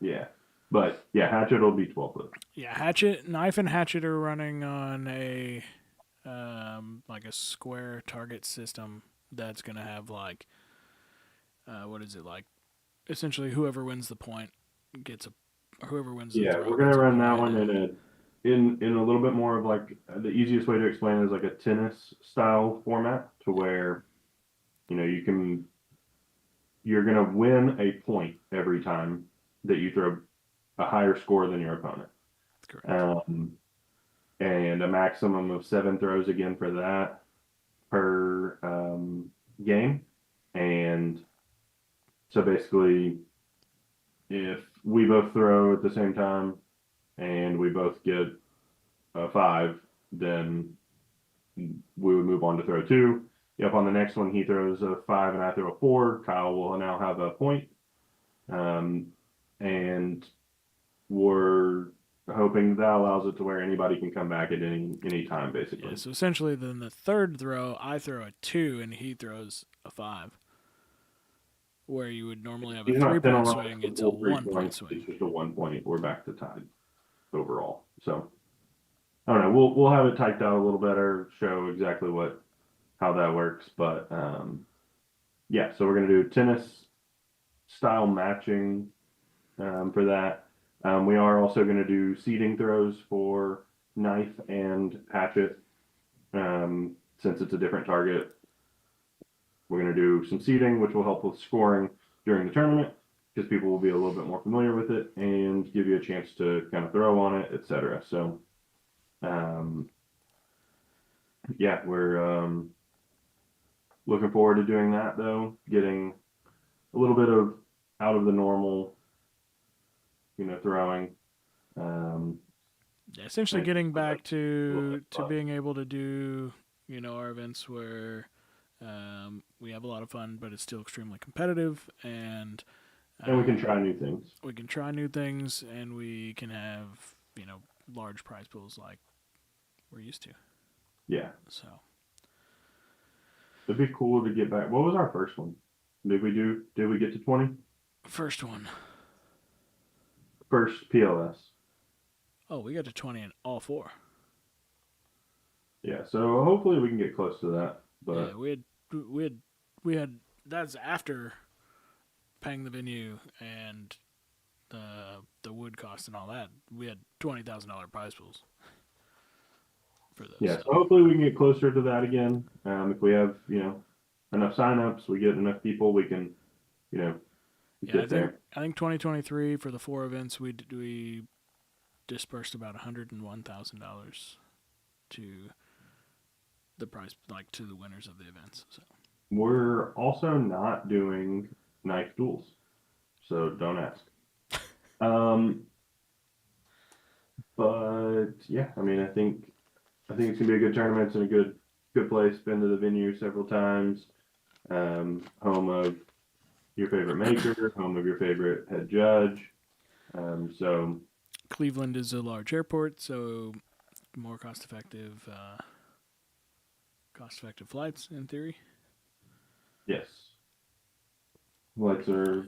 Yeah. But yeah, hatchet will be 12-foot. Yeah, hatchet, knife, and hatchet are running on a like a square target system that's gonna have like what is it like? Essentially, whoever wins the point gets a. Whoever wins. The Yeah, throw we're gonna gets a run that point. one in a little bit more of like the easiest way to explain it is like a tennis style format to where you're gonna win a point every time that you throw a higher score than your opponent. That's correct. And a maximum of 7 throws again for that per game. And so basically, if we both throw at the same time and we both get a 5, then we would move on to throw 2. If on the next one he throws a 5 and I throw a 4, Kyle will now have a point. And we're hoping that allows it to where anybody can come back at any time, basically. Yeah, so essentially, then the third throw, I throw a 2 and he throws a 5. Where you would normally have a He's not 3-point penalized swing, for it's a full 3 1-point points. swing. It's just a 1 point. We're back to tied overall. So I don't know. We'll have it typed out a little better, show exactly how that works. But yeah, so we're gonna do tennis style matching for that. We are also gonna do seeding throws for knife and hatchet. Since it's a different target, we're going to do some seeding, which will help with scoring during the tournament because people will be a little bit more familiar with it and give you a chance to kind of throw on it, etc. So, yeah, we're looking forward to doing that though, getting a little bit of out of the normal, throwing. Yeah, essentially getting back to fun. being able to do our events where we have a lot of fun, but it's still extremely competitive, and we can try new things. We can try new things, and we can have large prize pools like we're used to. Yeah. So it'd be cool to get back. What was our first one? Did we get to 20? First one. First PLS. Oh, we got to 20 in all 4. Yeah, so hopefully we can get close to that. But yeah, we had that's after paying the venue and the wood cost and all that. We had $20,000 prize pools for those. Yeah, so hopefully we can get closer to that again. If we have enough signups, we get enough people, we can get there. I think 2023 for the 4 events we dispersed about $101,000 to the prize, like to the winners of the events. So we're also not doing knife duels, so don't ask. But yeah, I mean, I think it's gonna be a good tournament. It's in a good place. Been to the venue several times. Home of your favorite maker, home of your favorite head judge. So Cleveland is a large airport, so more cost-effective flights in theory. yes, flights are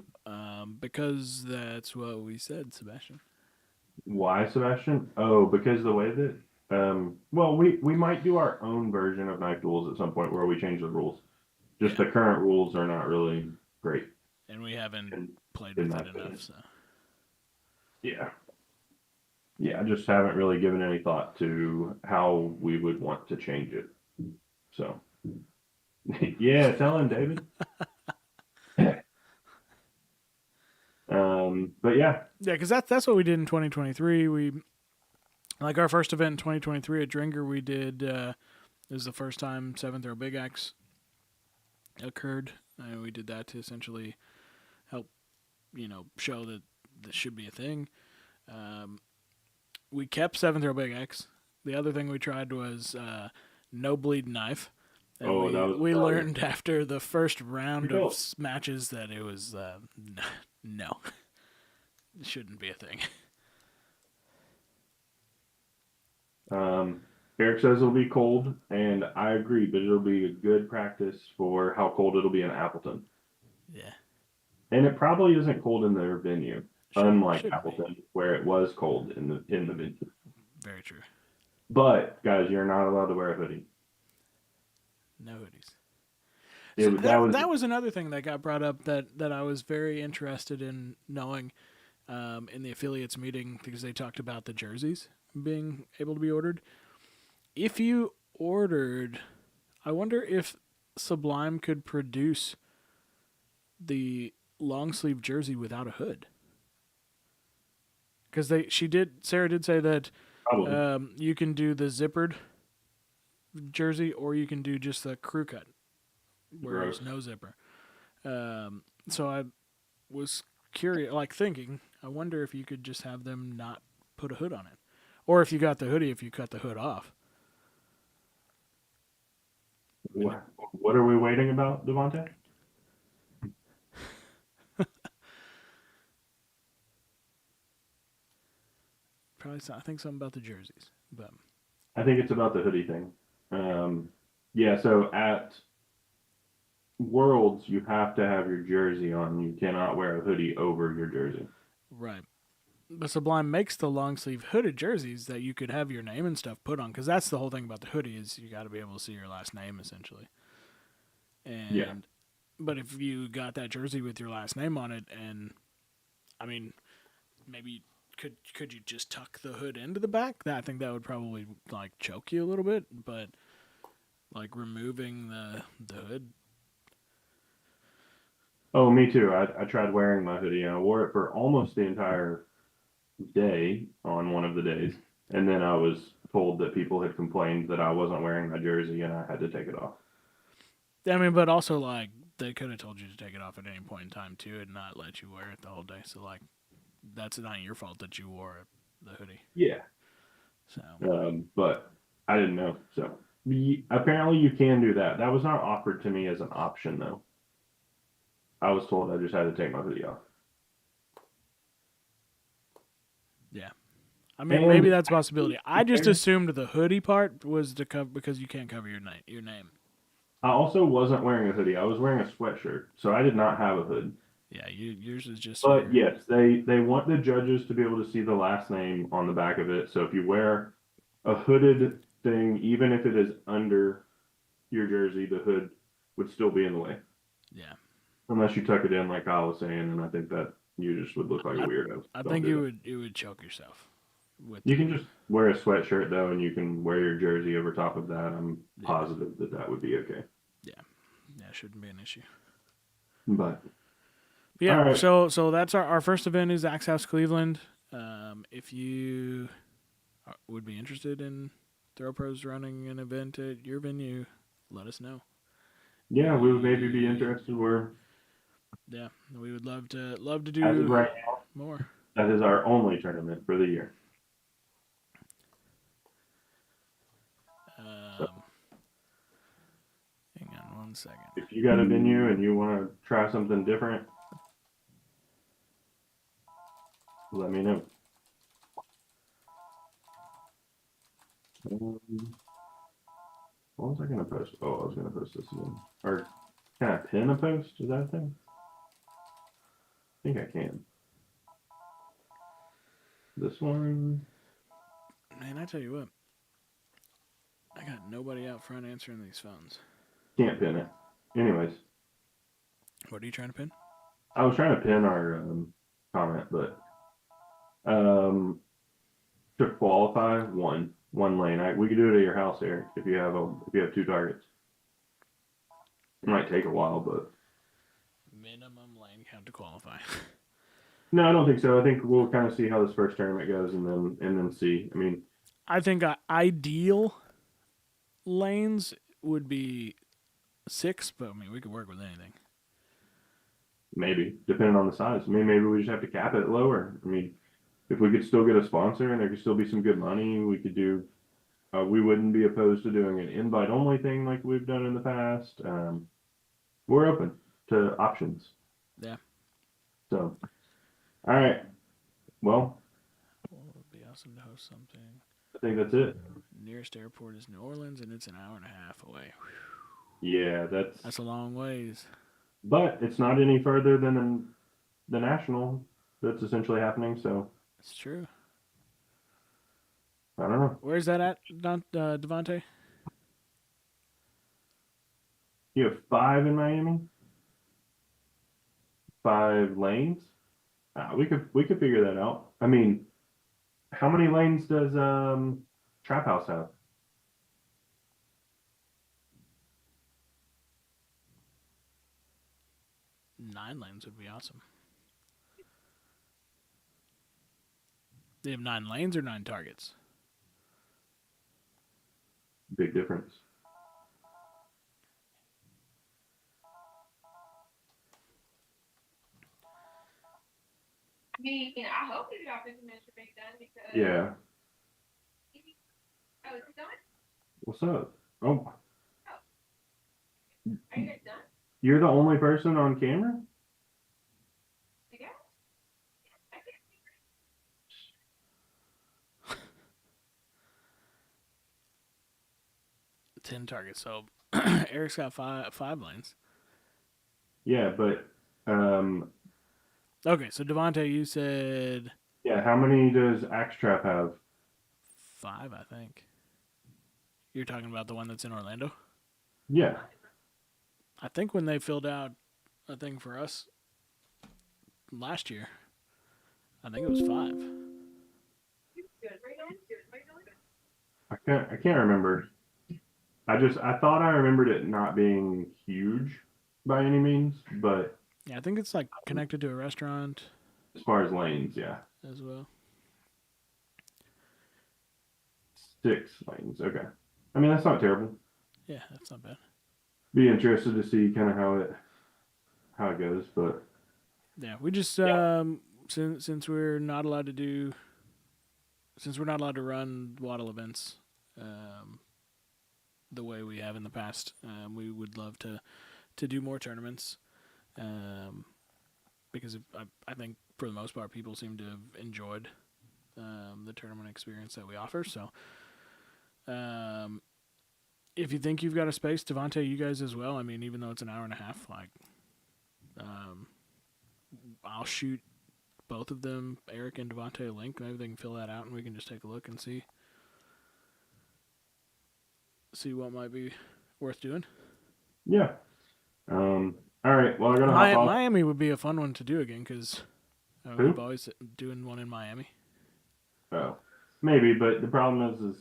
because that's what we said, Sebastian. Why, Sebastian? Oh, because the way that well, we might do our own version of knife duels at some point where we change the rules. Just Yeah. the current rules are not really great, And we haven't in, played in with my it enough, opinion. so. Yeah. Yeah, I just haven't really given any thought to how we would want to change it. So, yeah, tell him, David. But yeah, Yeah, because that's what we did in 2023. We like our first event in 2023 at Dringer. We did. It was the first time Seventh Row Big Axe occurred, and we did that to essentially help, show that this should be a thing. Um, we kept Seventh Row Big Axe. The other thing we tried was no bleed knife. And oh, that was we a failure. learned after the first round You of failed. matches that it was no, it shouldn't be a thing. Eric says it'll be cold, and I agree, but it'll be a good practice for how cold it'll be in Appleton. Yeah, And it probably isn't cold in their venue, unlike shouldn't be. Appleton, where it was cold in the venue. Very true. But guys, you're not allowed to wear a hoodie. No hoodies. It, So was that was another thing that got brought up that I was very interested in knowing in the affiliates meeting because they talked about the jerseys being able to be ordered. If you ordered, I wonder if Sublime could produce the long sleeve jersey without a hood. Because Sarah did say that probably. you can do the zippered jersey or you can do just the crew cut where Gross. there's no zipper. So I was curious, like thinking, I wonder if you could just have them not put a hood on it. Or if you got the hoodie, if you cut the hood off. What are we waiting about, Devontae? Probably, I think something about the jerseys. But I think it's about the hoodie thing. Yeah, so at Worlds, you have to have your jersey on. You cannot wear a hoodie over your jersey. right. But Sublime makes the long sleeve hooded jerseys that you could have your name and stuff put on because that's the whole thing about the hoodie is you got to be able to see your last name essentially. And Yeah. but if you got that jersey with your last name on it, and I mean, maybe could you just tuck the hood into the back? I think that would probably like choke you a little bit, but like removing the hood. Oh, me too. I tried wearing my hoodie and I wore it for almost the entire day on one of the days. And then I was told that people had complained that I wasn't wearing my jersey and I had to take it off. I mean, but also like they could have told you to take it off at any point in time too, and not let you wear it the whole day. So like, that's not your fault that you wore the hoodie. Yeah. So But I didn't know. So apparently you can do that. That was not offered to me as an option though. I was told I just had to take my hoodie off. yeah, I mean And maybe that's a possibility. I just assumed the hoodie part was to cover because you can't cover your name. I also wasn't wearing a hoodie. I was wearing a sweatshirt, so I did not have a hood. Yeah, yours is just. But yes, they want the judges to be able to see the last name on the back of it. So if you wear a hooded thing, even if it is under your jersey, the hood would still be in the way. Yeah. Unless you tuck it in like Kyle was saying, and I think that you just would look like a weirdo. I Don't think do that. you would choke yourself. You can just wear a sweatshirt though, and you can wear your jersey over top of that. I'm Yeah. positive that that would be okay. Yeah, it shouldn't be an issue. But Yeah, all right. so that's our first event is Axe House Cleveland. If you would be interested in Throw Pros running an event at your venue, let us know. Yeah, we would maybe be interested. Yeah, we would love to do As of right now, more. that is our only tournament for the year. Hang on 1 second. If you got a venue and you want to try something different, let me know. What was I going to post? Oh, I was going to post this again. Or can I pin a post? Is that a thing? I think I can. This one. Man, I tell you what, I got nobody out front answering these phones. Can't pin it. Anyways, What are you trying to pin? I was trying to pin our comment, but to qualify, one lane. We could do it at your house, Eric, if you have two targets. It might take a while, but Minimum lane count to qualify. no, I don't think so. I think we'll kind of see how this first tournament goes, and then see. I mean, I think ideal lanes would be 6, but I mean we could work with anything. maybe depending on the size. I mean, maybe we just have to cap it lower. I mean, if we could still get a sponsor and there could still be some good money, we could do. We wouldn't be opposed to doing an invite only thing like we've done in the past. We're open to options. Yeah. So, all right. Well, Well, it would be awesome to host something. I think that's it. Nearest airport is New Orleans, and it's an hour and a half away. Yeah, That's a long ways. But it's not any further than the national that's essentially happening. So It's true. I don't know. Where's that at, Devontae? You have 5 in Miami, 5 lanes. We could figure that out. I mean, how many lanes does Trap House have? Nine lanes would be awesome. They have 9 lanes or 9 targets? Big difference. I mean, I hope the job information is done because. Yeah. Oh, is it done? What's up? Oh, Are you guys done? you're the only person on camera? I guess. 10 targets. So Eric's got five lanes. Yeah, but Okay, so Devontae, you said yeah, how many does Axe Trap have? 5, I think. You're talking about the one that's in Orlando? Yeah. I think when they filled out a thing for us last year, I think it was 5. Good. I can't remember. I thought I remembered it not being huge by any means, but Yeah, I think it's like connected to a restaurant as far as lanes, yeah. as well. 6 lanes, okay. I mean, that's not terrible. Yeah, that's not bad. Be interested to see kind of how it goes, but Yeah, we just since we're not allowed to run waddle events the way we have in the past, we would love to do more tournaments because I think for the most part people seem to have enjoyed the tournament experience that we offer. So if you think you've got a space, Devontae, you guys as well. I mean, even though it's an hour and a half, like I'll shoot both of them, Eric and Devontae, a link. Maybe they can fill that out, and we can just take a look and see what might be worth doing. yeah. All right. Well, I gotta hop off. Miami would be a fun one to do again because we've always doing one in Miami. Oh, maybe, but the problem is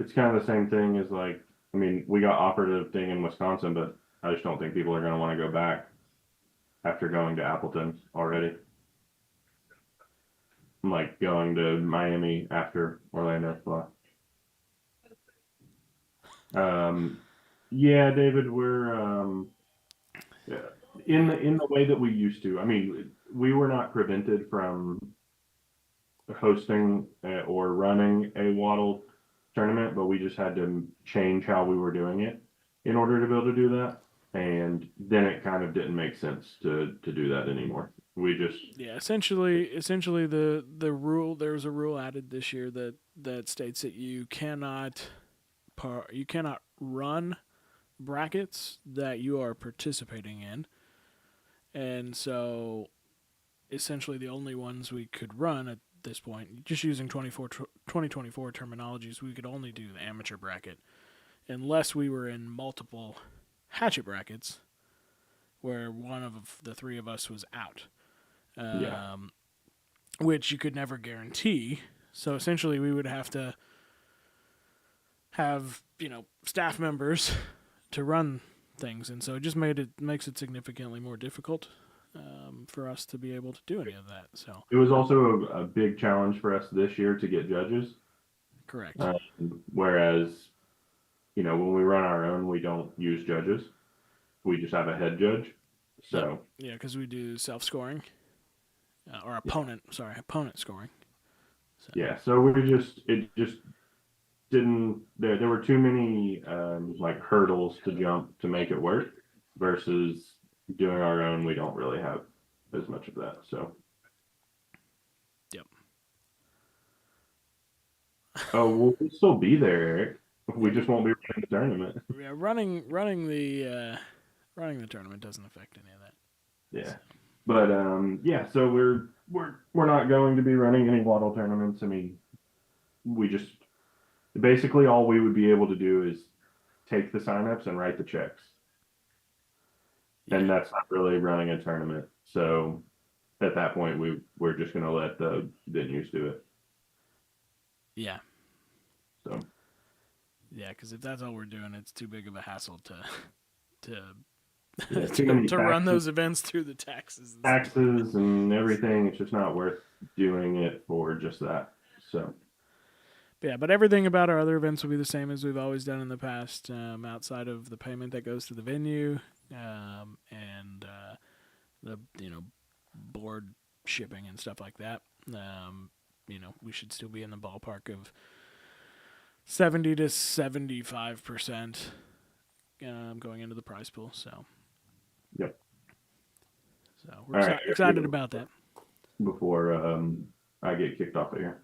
it's kind of the same thing as like, I mean, we got offered a thing in Wisconsin, but I just don't think people are gonna want to go back after going to Appleton already. I'm like going to Miami after Orlando. Well, yeah, David, we're in the way that we used to. I mean, we were not prevented from hosting or running a waddle tournament, but we just had to change how we were doing it in order to be able to do that. And then it kind of didn't make sense to do that anymore. We just essentially the rule, there was a rule added this year that states that you cannot run brackets that you are participating in. And so essentially the only ones we could run at this point, just using 2024 terminologies, we could only do the amateur bracket unless we were in multiple hatchet brackets where one of the three of us was out. Yeah. Which you could never guarantee. So essentially we would have to have, staff members to run things, and so it just makes it significantly more difficult for us to be able to do any of that. So It was also a big challenge for us this year to get judges. correct. Whereas, when we run our own, we don't use judges. We just have a head judge. So Yeah, because we do self-scoring or opponent scoring. So, yeah, so it just didn't. There were too many like hurdles to jump to make it work. Versus doing our own, we don't really have as much of that. So. Yep. Oh, we'll still be there, Eric. We just won't be running the tournament. Yeah, running the tournament doesn't affect any of that. Yeah, but yeah. So we're not going to be running any waddle tournaments. I mean, we just basically all we would be able to do is take the signups and write the checks, and that's not really running a tournament. So at that point, we're just going to let the venues do it. Yeah. So. Yeah, because if that's all we're doing, it's too big of a hassle to Yeah, too many to run taxes. those events through the taxes. Taxes and everything. It's just not worth doing it for just that. So. Yeah, but everything about our other events will be the same as we've always done in the past, outside of the payment that goes to the venue, and the board shipping and stuff like that. We should still be in the ballpark of 70 to 75% going into the prize pool. So. Yep. So we're excited about that. Before I get kicked off of here.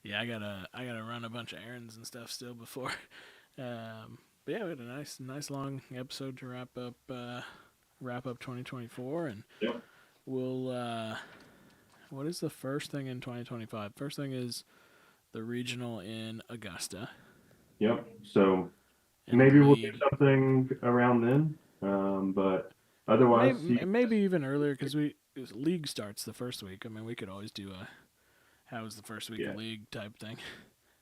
Yeah, I gotta run a bunch of errands and stuff still before. But yeah, we had a nice long episode to wrap up 2024, and yep. We'll. What is the first thing in 2025? First thing is the regional in Augusta. Yep. So and maybe we'll do something around then, but otherwise, maybe even earlier because league starts the first week. I mean, we could always do a how was the first week of league type thing.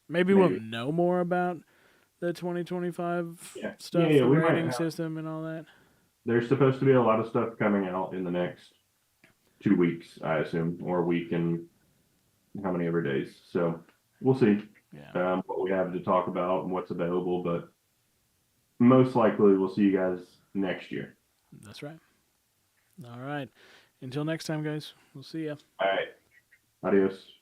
Maybe we'll know more about the 2025 stuff, the rating system and all that. There's supposed to be a lot of stuff coming out in the next 2 weeks, I assume, or a week and how many ever days. So we'll see what we have to talk about and what's available, but most likely we'll see you guys next year. That's right. All right. Until next time, guys. We'll see ya. All right. Adios.